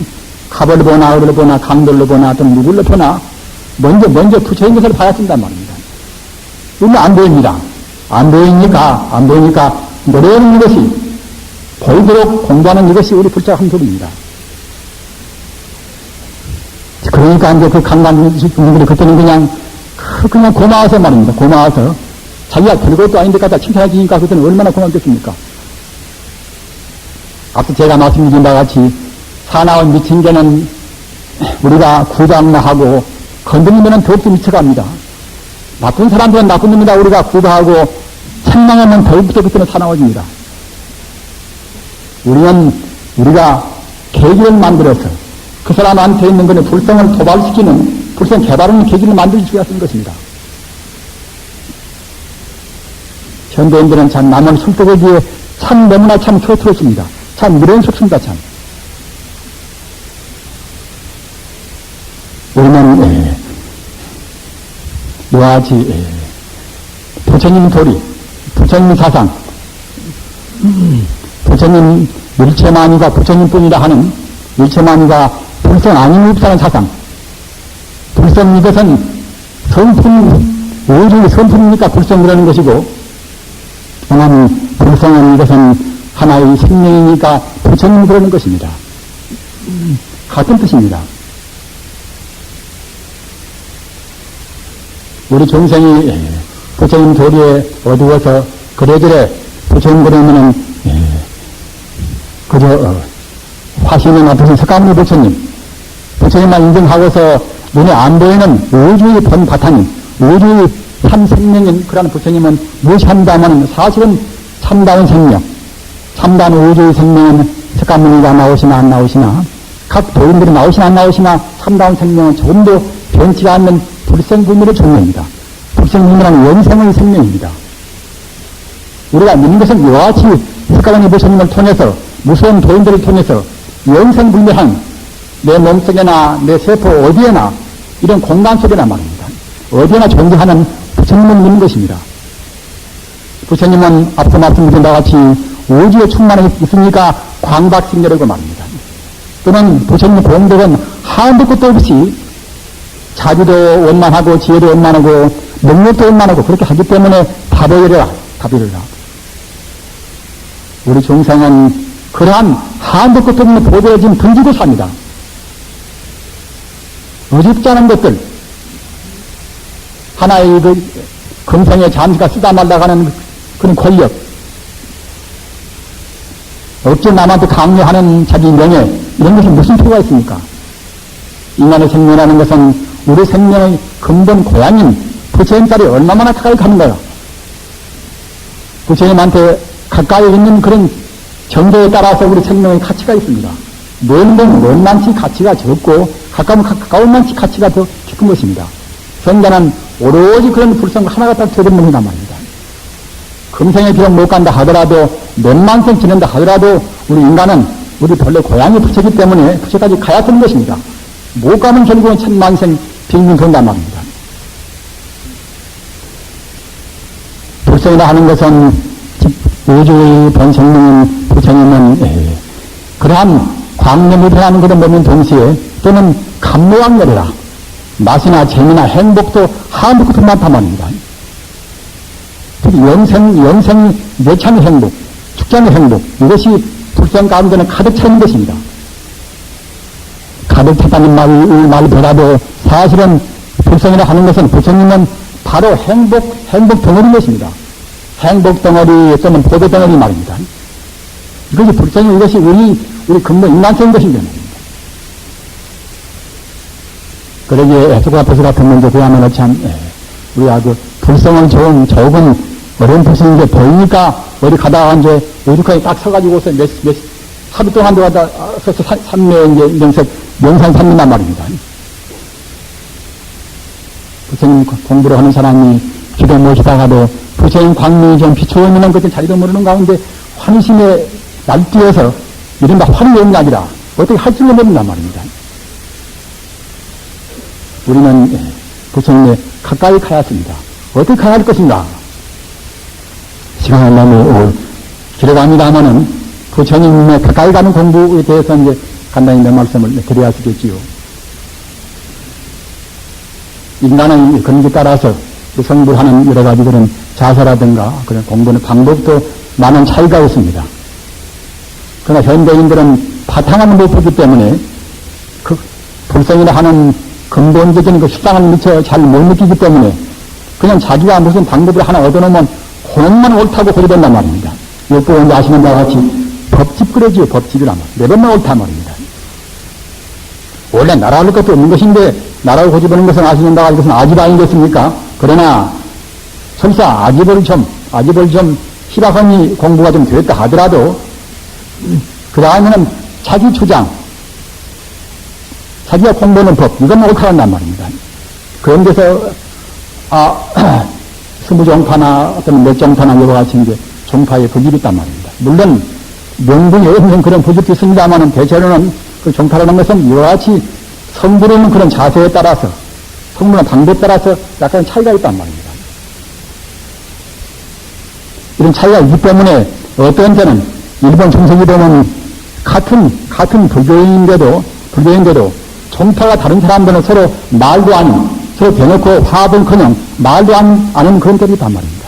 갑을 보나 을을 보나 강도를 보나 또 누구를 보나 먼저 부처인 것을 봐야 된단 말입니다. 이건 안 보입니다. 안 보이니까 노래하는 것이 보이도록 공부하는 이것이 우리 불자한 소리입니다. 그러니까 이제 그 강간주민들이 그때는 그냥 고마워서 말입니다. 고마워서 자기가 별것도 아닌데 갖다 칭찬해 주니까 그때는 얼마나 고맙겠습니까? 앞서 제가 말씀드린 바와 같이 사나운 미친 개는 우리가 구박하고 건드리면 더욱더 미쳐갑니다. 나쁜 사람들은 나쁜 놈이다 우리가 구박하고 책망하면 더욱더 그때는 사나워집니다. 우리가 계기를 만들어서 그 사람한테 있는 것에 불성을 도발시키는 불성 개발하는 계기를 만들 수가 있는 것입니다. 현대인들은 참 남을 술떡이기에 참 너무나 참 초토했습니다. 참 미련스럽습니다. 참. 우리는 이와 같이 부처님 도리, 부처님 사상, 부처님 일체만이가 부처님뿐이라 하는 일체만이가 불성 아닌 없다는 사상. 불성 이것은 성품, 오직 성품이니까 불성 그러는 것이고, 불성은 이것은 하나의 생명이니까 부처님 그러는 것입니다. 같은 뜻입니다. 우리 중생이 부처님 도리에 어두워서 그래저래 부처님 그러면은 그저 화신이나 무슨 석가모니 부처님만 인정하고서 눈에 안 보이는 우주의 본 바탕인 우주의 참 생명인 그러한 부처님은 무시한다면 사실은 참다운 생명, 참다운 우주의 생명은 석가모니가 나오시나 안 나오시나 각 도인들이 나오시나 안 나오시나 참다운 생명은 조금도 변치가 않는 불생불멸의 존재입니다. 불생불멸은 영생의 생명입니다. 우리가 믿는 것은 이와 같이 석가모니 부처님을 통해서 무서운 도인들을 통해서 영생불멸한 내 몸속에나 내 세포 어디에나 이런 공간 속에나 말입니다. 어디에나 존재하는 부처님을 믿는 것입니다. 부처님은 앞서 말씀드린 바와 같이 우주에 충만해 있으니까 광박승렬이고 말입니다. 또는 부처님의 공덕은 한도 끝도 없이 자비도 원만하고 지혜도 원만하고 능력도 원만하고 그렇게 하기 때문에 답을 이르라. 우리 중생은 그러한 한도 끝도 없는 보배에 지금 등지고 삽니다. 어줍지 않은 것들, 하나의 그 금생의 잠시가 쓰다 말라가는 그런 권력, 어째 남한테 강요하는 자기 명예, 이런 것이 무슨 필요가 있습니까? 인간의 생명이라는 것은 우리 생명의 근본 고향인 부처님까지 얼마나 가까이 가는가요? 부처님한테 가까이 있는 그런 정도에 따라서 우리 생명의 가치가 있습니다. 먼 만치 가치가 적고 가까운 만치 가치가 더 깊은 것입니다. 성자는 오로지 그런 불성을 하나가 딱 되어버린단 말입니다. 금생에 비록 못 간다 하더라도 몇만 생 지낸다 하더라도 우리 인간은 우리 본래 고향이 부처이기 때문에 부처까지 가야 되는 것입니다. 못 가면 결국은 천만 생 빙빙 돈단 말입니다. 불성이라 하는 것은 우주의 본성명인 부처님은 그러한 광명이 변하는 것을 보는 동시에 또는 감무왕렬이라 맛이나 재미나 행복도 한도 끝도 많단 말입니다. 특히 영생 예찬의 행복, 축장의 행복 이것이 불성 가운데는 가득 차 있는 것입니다. 가득 찼다는 말을 보다도 사실은 불성이라 하는 것은 부처님은 바로 행복 덩어리인 것입니다. 행복 덩어리 또는 보배 덩어리 말입니다. 이것이 불성이 이것이 우리 근본 인간적인 것입니다. 그러기에 소크라테스 같은 문제 구하면 참 우리가 그 불성은 적은 어려운 불성인 게 보이니까 어디 가다가 이제 오죽하게 딱 서가지고서 하루 동안 들어가다 서서 산매에 이제 명상 삼는단 말입니다. 부처님 공부를 하는 사람이 기도 모시다가도 부처님 광명이 좀 비추어 있는 것을 자기도 모르는 가운데 환심에 날뛰어서 이른바 화를 내는 게 아니라 어떻게 할 줄을 모른단 말입니다. 우리는 부처님에 가까이 가야습니다. 어떻게 가야 할 것인가? 시간을 너무 길어갑니다마는 부처님에 가까이 가는 공부에 대해서 이제 간단히 몇 말씀을 드려야 하겠지요. 인간의 그런 데 따라서 성불하는 여러 가지 그런 자세라든가 그런 공부는 방법도 많은 차이가 있습니다. 그러나 현대인들은 바탕을 못 보기 때문에 그 불성이라 하는 근본적인 그 수상을 미처 잘 못 느끼기 때문에 그냥 자기가 무슨 방법을 하나 얻어놓으면 그것만 옳다고 고려된단 말입니다. 요거 먼저 아시는 바와 같이 법집 그러지요. 법집이라면 네 번만 옳단 말입니다. 원래 나라할 것도 없는 것인데 나라를 고집하는 것은 아시는 바가 이것은 아집 아니겠습니까? 그러나 설사 아집을 좀 희박하니 공부가 좀 됐다 하더라도 그 다음에는 자기 주장, 자기가 공부하는 법, 이것만 옳다간단 말입니다. 그런 데서, 스무종파나 어떤 몇 종파나 여러 가지 이제 종파의 부집이 있단 말입니다. 물론, 명분이 없는 그런 부집이 있습니다만은 대체로는 그 종파라는 것은 여러 가지 성부르는 그런 자세에 따라서, 성부는 방법에 따라서 약간 차이가 있단 말입니다. 이런 차이가 있기 때문에 어떤 때는 일본 중생이 보면 같은 불교인인데도 불교인데도 종파가 다른 사람들은 서로 말도 아닌, 서로 대놓고 화합은커녕 말도 않은 그런 때도 있단 말입니다.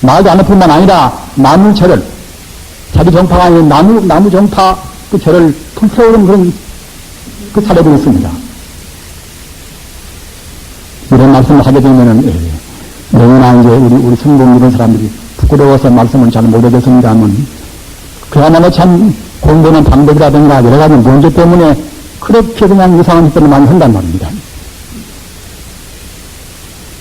말도 않을 뿐만 아니라 나무절을, 자기 종파가 아닌 나무 종파 그 절을 불태우는 그런 그 사례도 있습니다. 이런 말씀을 하게 되면은, 너무나 이제 우리 성공 이런 사람들이 부끄러워서 말씀을 잘 못하겠습니다만, 그야말로 참 공부하는 방법이라든가 여러 가지 문제 때문에 그렇게 그냥 이상한 짓들을 많이 한단 말입니다.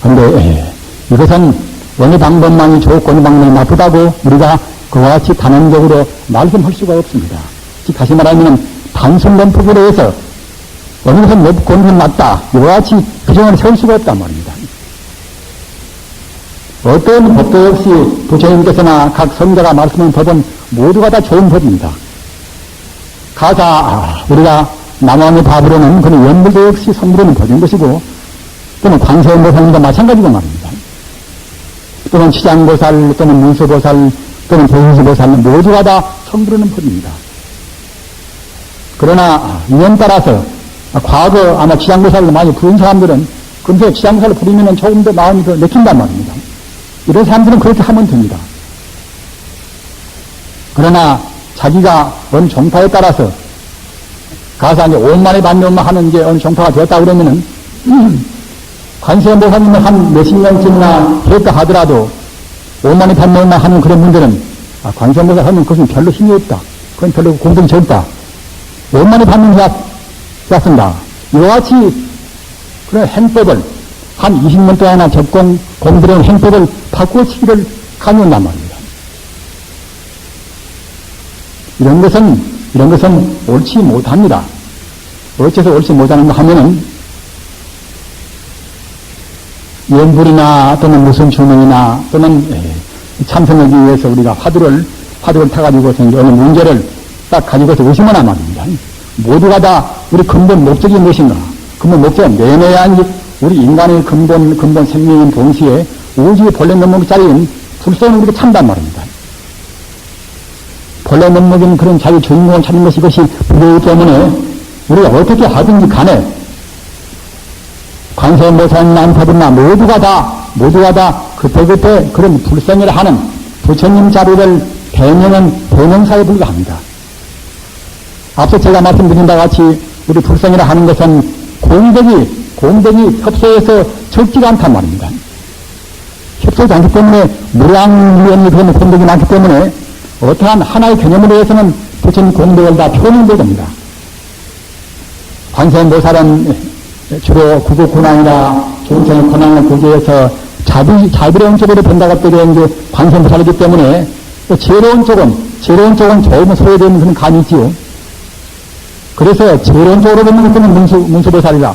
그런데 이것은 어느 방법만이 좋고 어느 방법이 나쁘다고 우리가 그와 같이 단언적으로 말씀할 수가 없습니다. 즉 다시 말하면 단순 논법으로 해서 어느 것은 높고 어느 것은 낮다 이와 같이 규정을 세울 수가 없단 말입니다. 어떤 법도 없이 부처님께서나 각 성자가 말씀한 법은 모두가 다 좋은 법입니다. 가사 우리가 남왕의 밥으로는 그런 연불도 없이 선물하는 법인 것이고, 또는 관세음보살님도 마찬가지고 말입니다. 또는 치장보살, 또는 문수보살, 또는 대인수보살 모두가 다 선물하는 법입니다. 그러나 인연 따라서 과거 아마 치장보살을 많이 부른 사람들은 금세 치장보살을 부르면 조금 더 마음이 더 내킨단 말입니다. 이런 사람들은 그렇게 하면 됩니다. 그러나 자기가 어느 종파에 따라서 가서 이제 5만에 반면만 하는 이제 어느 종파가 되었다 그러면은, 관세음보살님은 한 몇십 년쯤이나 했다 하더라도 5만에 반면만 하는 그런 분들은, 관세음보살 하면 그것은 별로 힘이 없다. 그건 별로 공덕이 적다. 5만에 반면 해왔습니다. 이와 같이 그런 행법을 한 20년 동안이나 공들여온 행법을 바꾸어치기를 강요한단 말입니다. 이런 것은 옳지 못합니다. 어째서 옳지 못하는가 하면은, 연불이나 또는 무슨 주문이나 또는 참선하기 위해서 우리가 화두를 타가지고서 어느 문제를 딱 가지고서 의심하나 말입니다. 모두가 다 우리 근본 목적이 무엇인가? 근본 목적은 내내야 우리 인간의 근본 생명인 동시에 우주의 본래 면목짜리인 불소는 우리가 참단 말입니다. 본래 면목인 그런 자기 주인공을 찾는 것이 이것이 불교이기 때문에 우리가 어떻게 하든지 간에 관세음보살이나 안타불나 모두가 다 그때 그런 불성이라 하는 부처님 자리를 대명사에 불과합니다. 앞서 제가 말씀드린 바와 같이 우리 불성이라 하는 것은 공덕이 협소해서 적지가 않단 말입니다. 협소하지 않기 때문에 무량무연이 그런 공덕이 많기 때문에 어떠한 하나의 개념으로 해서는 부처님 공덕을 다 표현해 됩니다. 관세음보살은 주로 구국고난이나 중생의 고난을 구제해서 자비로운 쪽으로 본다고 때려 이제 관세음보살이기 때문에 제로운 쪽은 조금 소외되는 그런 감이 있지요. 그래서 제로운 쪽으로 보는 것은 문수보살이라.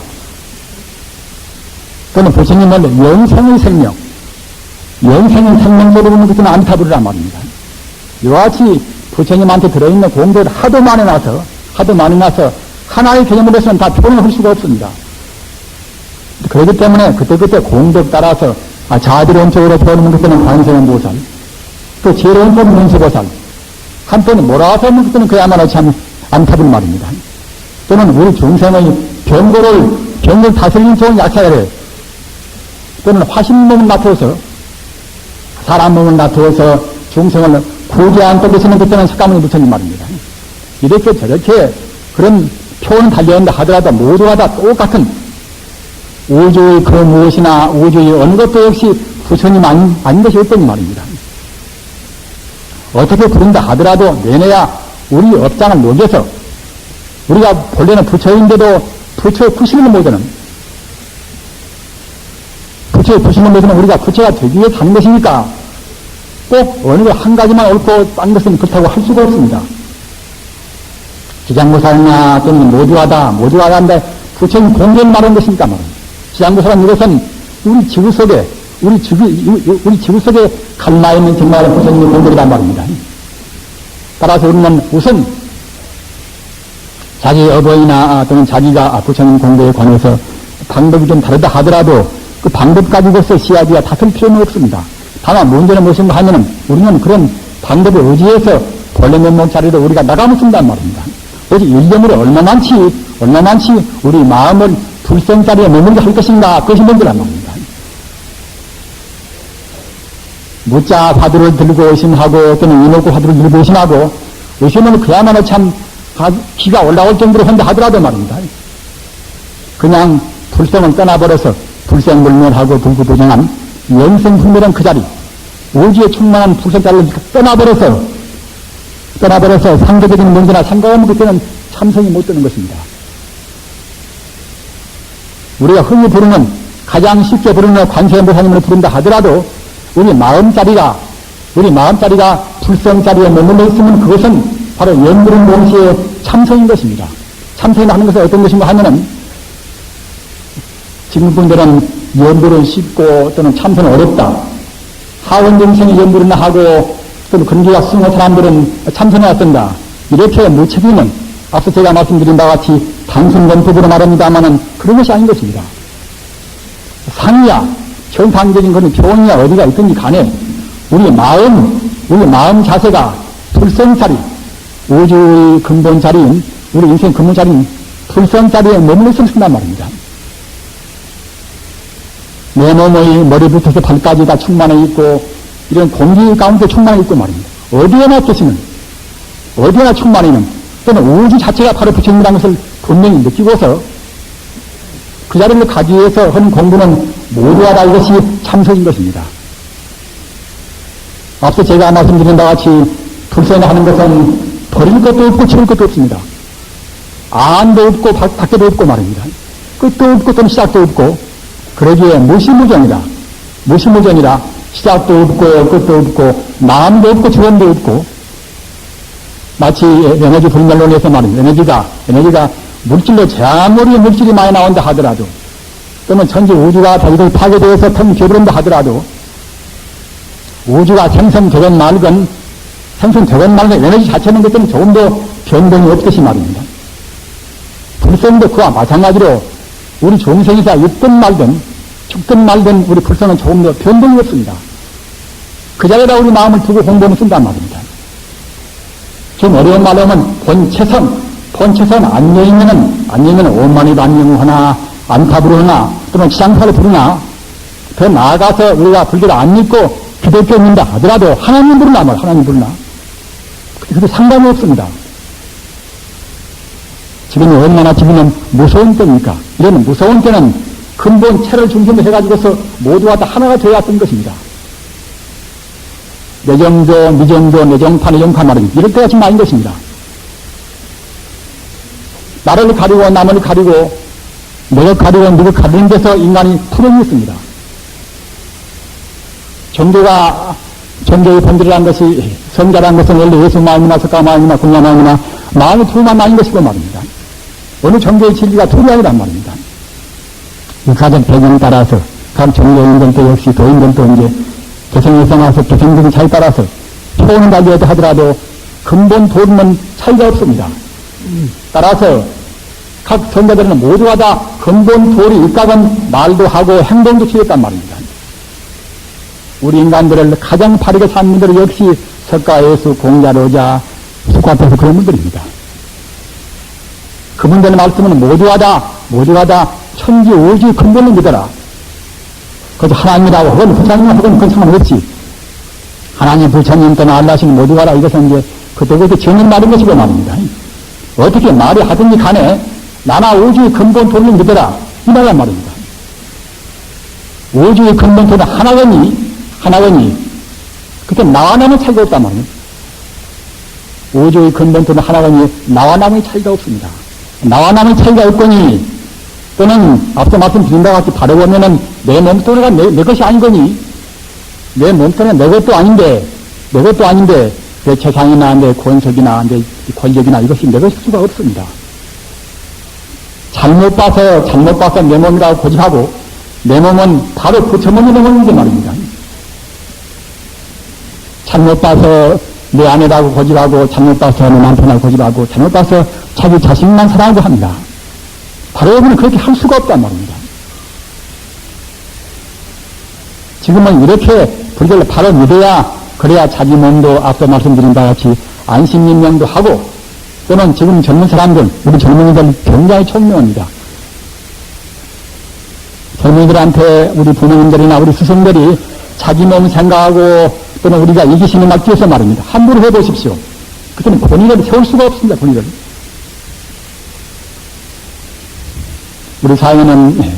또는 부처님은 영생의 생명 쪽으로 보는 것은 안타불이란 말입니다. 이와 같이 부처님한테 들어있는 공덕을 하도 많이 나서 하나의 개념으로 해서는 다 표현을 할 수가 없습니다. 그렇기 때문에 그때 공덕 따라서 자비로운 쪽으로 표현하는 것은 관세음보살, 또 지혜로운 쪽은 문수보살, 한편에 몰아서 하는 것은 그야말로 참 안타불 말입니다. 또는 우리 중생의 병고를 다스리는 좋은 약사를, 또는 화신몸을 나타어서 사람 몸을 나타어서 중생을 구제한 뜻에서는 그때는 석가모니 부처님 말입니다. 이렇게 저렇게 그런 표현은 달려있는다 하더라도 모두가 다 똑같은 우주의 그 무엇이나 우주의 어느 것도 역시 부처님 아닌 것이 없던 말입니다. 어떻게 부른다 하더라도 내내야 우리 업장을 녹여서 우리가 본래는 부처인데도 부처의 부심을 모자는 우리가 부처가 되기 위해 사는 것이니까 꼭 어느 한 가지만 옳고 딴 것은 그렇다고 할 수가 없습니다. 지장보살이나 또는 모두가 한데 부처님 공개를 말한 것이니까 말입니다. 지장보살은 이것은 우리 지구 속에 갈라 있는 정말 부처님의 공덕이란 말입니다. 따라서 우리는 우선 자기 어버이나 또는 자기가 부처님 공덕에 관해서 방법이 좀 다르다 하더라도 그 방법 가지고서 시야지야 다툴 필요는 없습니다. 다만 문제는 무엇인가 하면은 우리는 그런 방법을 의지해서 본래 면목 자리로 우리가 나가면 쓴단 말입니다. 오직 일념으로 얼마 많지 우리 마음을 불성자리에 머물게 할 것인가, 그것이 문제란 말입니다. 무자 화두를 들고 의심하고 또는 이목구 화두를 들고 의심하고 의심은 그야말로 참 기가 올라올 정도로 한다 하더라도 말입니다. 그냥 불성을 떠나버려서 불생불멸하고 불구부정한 영생불멸한 그 자리, 오지에 충만한 불성자리를 떠나버려서 상대적인 문제나 상관없는 그때는 참선이 못 되는 것입니다. 우리가 흔히 부르는, 가장 쉽게 부르는 관세음보살님을 부른다 하더라도 우리 마음자리가 불성자리에 머물러 있으면 그것은 바로 연불은 동시에 참선인 것입니다. 참선이 하는 것은 어떤 것인가 하면은, 지금 분들은 연불은 쉽고 또는 참선은 어렵다, 하원정생이 연불은 하고 또는 근기가 승호 사람들은 참선에 왔던다, 이렇게 무책임은 앞서 제가 말씀드린 바와 같이 단순 검토부로 말합니다마는 그런 것이 아닌 것입니다. 상이야 정상적인 그런 교훈이야 어디가 있든지 간에 우리 마음 자세가 불성자리, 우주의 근본 자리인, 우리 인생 근본 자리인 불성자리에 머물러 있으면 된단 말입니다. 내 몸의 머리부터 발까지 다 충만해 있고 이런 공기 가운데 충만해 있고 말입니다. 어디에나 계시는, 어디에나 충만해 있는, 또는 우주 자체가 바로 부처님이라는 것을 분명히 느끼고서 그 자리를 가기 위해서 하는 공부는 모두가 다 이것이 참선인 것입니다. 앞서 제가 말씀드린 바와 같이 불성을 하는 것은 버릴 것도 없고 채울 것도 없습니다. 안도 없고 밖에도 없고 말입니다. 끝도 없고 또는 시작도 없고, 그러기에 무시무전이라 시작도 없고 끝도 없고 마음도 없고 주원도 없고, 마치 에너지 불멸론에서 말입니다. 에너지가 물질로 아무리 물질이 많이 나온다 하더라도, 또는 전체 우주가 자기들 파괴되어서 텅 비어버린다 하더라도, 우주가 생성되건 말건 에너지 자체는 그때는 조금 더 변동이 없듯이 말입니다. 불성도 그와 마찬가지로 우리 중생이사 있든 말든 죽든 말든 우리 불성은 조금 더 변동이 없습니다. 그 자리에다 우리 마음을 두고 공부는 쓴단 말입니다. 좀 어려운 말로 하면 본체선 안녕이면은 오만이도 안녕하나 안타부로 하나 또는 지장사를 부르나, 더 나아가서 우리가 불교를 안 믿고 기독교 믿는다 하더라도 하나님 부르나 하나님 부르나 그래도 상관이 없습니다. 지금은 얼마나 지금은 무서운 때입니까? 이런 무서운 때는 근본 체를 중심으로 해가지고서 모두가 다 하나가 되어야 했던 것입니다. 내정조, 미정조, 내정파, 내정파 말입니다. 이럴 때가 지금 아닌 것입니다. 나를 가리고 남을 가리고 내가 가리고 누구 가리는 데서 인간이 풀어져 있습니다. 종교의 본질이라는 것이, 성자라는 것은 원래 예수 마음이나 석가 마음이나 공야 마음이나 마음의 둘만 아닌 것이고 말입니다. 어느 종교의 진리가 둘이 아니란 말입니다. 이 가정 배경에 따라서, 각 종교인들도 역시 도인들도 이제 개성에 나와서 개성적인 차에 따라서 표현을 달리하다 하더라도 근본 도리는 차이가 없습니다. 따라서 각 선자들은 모두가 다 근본 도리 입각은 말도 하고 행동도 취했단 말입니다. 우리 인간들을 가장 바르게 산 분들은 역시 석가, 예수, 공자, 로자, 숙화태서 그런 분들입니다. 그분들의 말씀은 모두가 다 천지 우주의 근본을 믿어라. 그것도 하나님이라고 혹은 부처님이라고 혹은 그건 상관없지. 하나님, 부처님 또는 알라신 모두가 다 이것은 이제 그때 지어낸 말인 것이고 말입니다. 어떻게 말이 하든지 간에 나나 우주의 근본 도리를 믿어라, 이 말란 말입니다. 우주의 근본 도리는 하나거니 그때 나와 남의 차이가 없단 말이에요. 우주의 근본 도리는 하나거니 나와 남의 차이가 없습니다. 나와 남의 차이가 없거니, 또는 앞서 말씀드린 바와 같이 바로 보면은 내 몸뚱이가 내 것이 아니거니, 내 몸뚱이가 내 것도 아닌데 내 재산이나 내 권속이나 내 권력이나 이것이 내 것일 수가 없습니다. 잘못 봐서 내 몸이라고 고집하고, 내 몸은 바로 부처님의 몸인데 말입니다. 잘못 봐서 내 아내라고 고집하고, 잘못 봐서 내 남편이라고 고집하고, 잘못 봐서 자기 자신만 사랑하고 합니다. 바로 여러분은 그렇게 할 수가 없단 말입니다. 지금은 이렇게 불교를 바로 믿어야, 그래야 자기 몸도 앞서 말씀드린 바와 같이 안심임명도 하고, 또는 지금 젊은 사람들, 우리 젊은이들 굉장히 총명합니다. 젊은이들한테 우리 부모님들이나 우리 스승들이 자기 몸 생각하고 또는 우리가 이기심을 막기 위해서 말입니다. 함부로 해보십시오. 그때는 본인을 세울 수가 없습니다. 본인을. 우리 사회는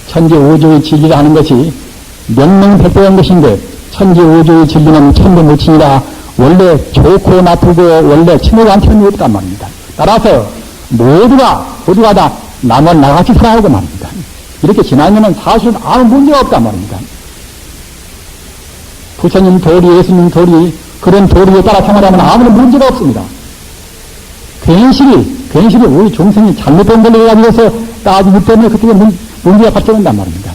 천지우주의 진리를 하는 것이 명명백백한 것인데 천지우주의 진리는 천부무친이라 원래 좋고 나쁘고 원래 친구가 틀림이 없단 말입니다. 따라서 모두가 다 남을 나같이 살아오고 말입니다. 이렇게 지나면은 사실은 아무 문제가 없단 말입니다. 부처님 도리, 예수님 도리, 그런 도리에 따라 생활하면 아무런 문제가 없습니다. 괜시리 우리 중생이 잘못된 걸로 가지고서 따지기 때문에 그때 문제가 발생한단 말입니다.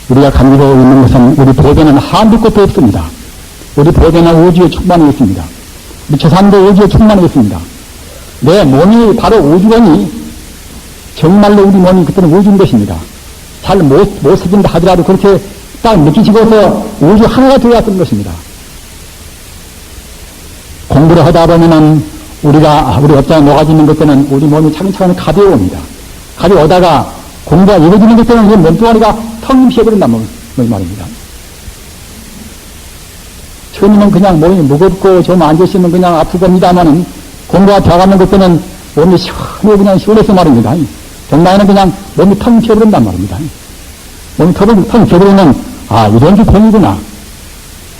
우리가 감기고 있는 것은 우리 보배는 한두 곳도 없습니다. 우리 보배는 우주에 충만해 있습니다. 우리 재산도 우주에 충만해 있습니다. 내 몸이 바로 우주거니 정말로 우리 몸이 그때는 우주인 것입니다. 잘 못 새긴다 하더라도 그렇게 딱 느끼시고서 우주 하나가 되어야 쓰는 것입니다. 공부를 하다 보면은 우리 업장에 녹아지는 것 때는 우리 몸이 차근차근 가벼워옵니다. 가벼워오다가 공부가 이루어지는 것 때는 우리 몸뚱아리가 텅 비어버린단 말입니다. 처음에는 그냥 몸이 무겁고 좀 앉으시면 그냥 아프겁니다만은 공부가 되어가는 것 때는 몸이 시원해서 말입니다. 정말에는 그냥 몸이 텅 비어버린단 말입니다. 몸이 텅 비어버리면 이런 게 병이구나.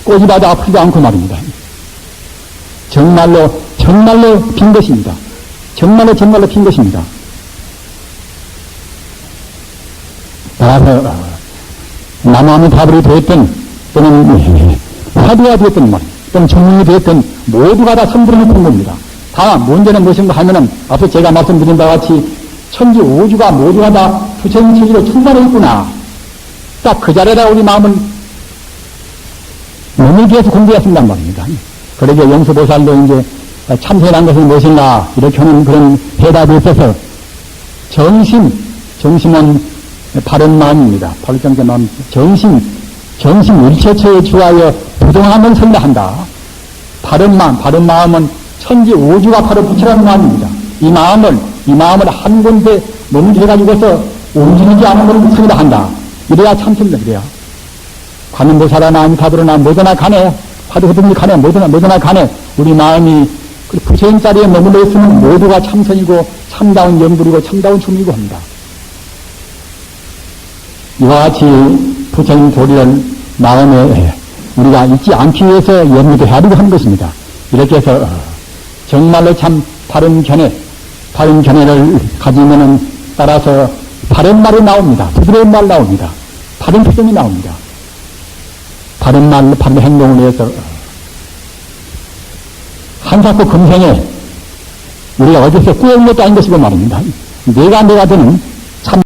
꼬집어도 아프지도 않고 말입니다. 정말로 빈 것입니다. 정말로 빈 것입니다. 따라서 나무하면 답으로 되었던 또는 화두가 되었던 말 또는 정문이 되었던 모두가 다 선들어 놓는 겁니다. 다만 문제는 무엇인가 하면은 앞서 제가 말씀드린 바와 같이 천지 우주가 모두가 다 부처님 체질로 충만해 있구나. 딱 그 자리에다 우리 마음은 몸에 비해서 공부했습니다 말입니다. 그러게 영수보살도 이제 참선한 것은 무엇인가 이렇게 하는 그런 대답이 있어서 정심은 바른 마음입니다. 바로 정신 마음. 정심 일체처에 주하여 부동함을 설명한다. 바른 마음은 천지 우주가 바로 부처라는 마음입니다. 이 마음을 한 군데 몸질해가지고서 움직이지 않은 것을 부처이라 한다. 이래야 참선다, 이래야. 관음보살아나 아미타불어나 뭐든나 간에, 화두호든지 간에, 뭐든나 간에, 우리 마음이 부처님 자리에 머물러 있으면 모두가 참선이고, 참다운 영불이고, 참다운 춤이고 합니다. 이와 같이 부처님 도리를 마음에 우리가 잊지 않기 위해서 연구도 해야되고 하는 것입니다. 이렇게 해서 정말로 참 바른 견해를 가지면은 따라서 바른 말이 나옵니다. 부드러운 말 나옵니다. 바른 표정이 나옵니다. 바른 말, 바른 행동을 위해서 한사코 금생에 우리가 어디서 꾸어온 것도 아닌 것이고 말입니다. 내가 되는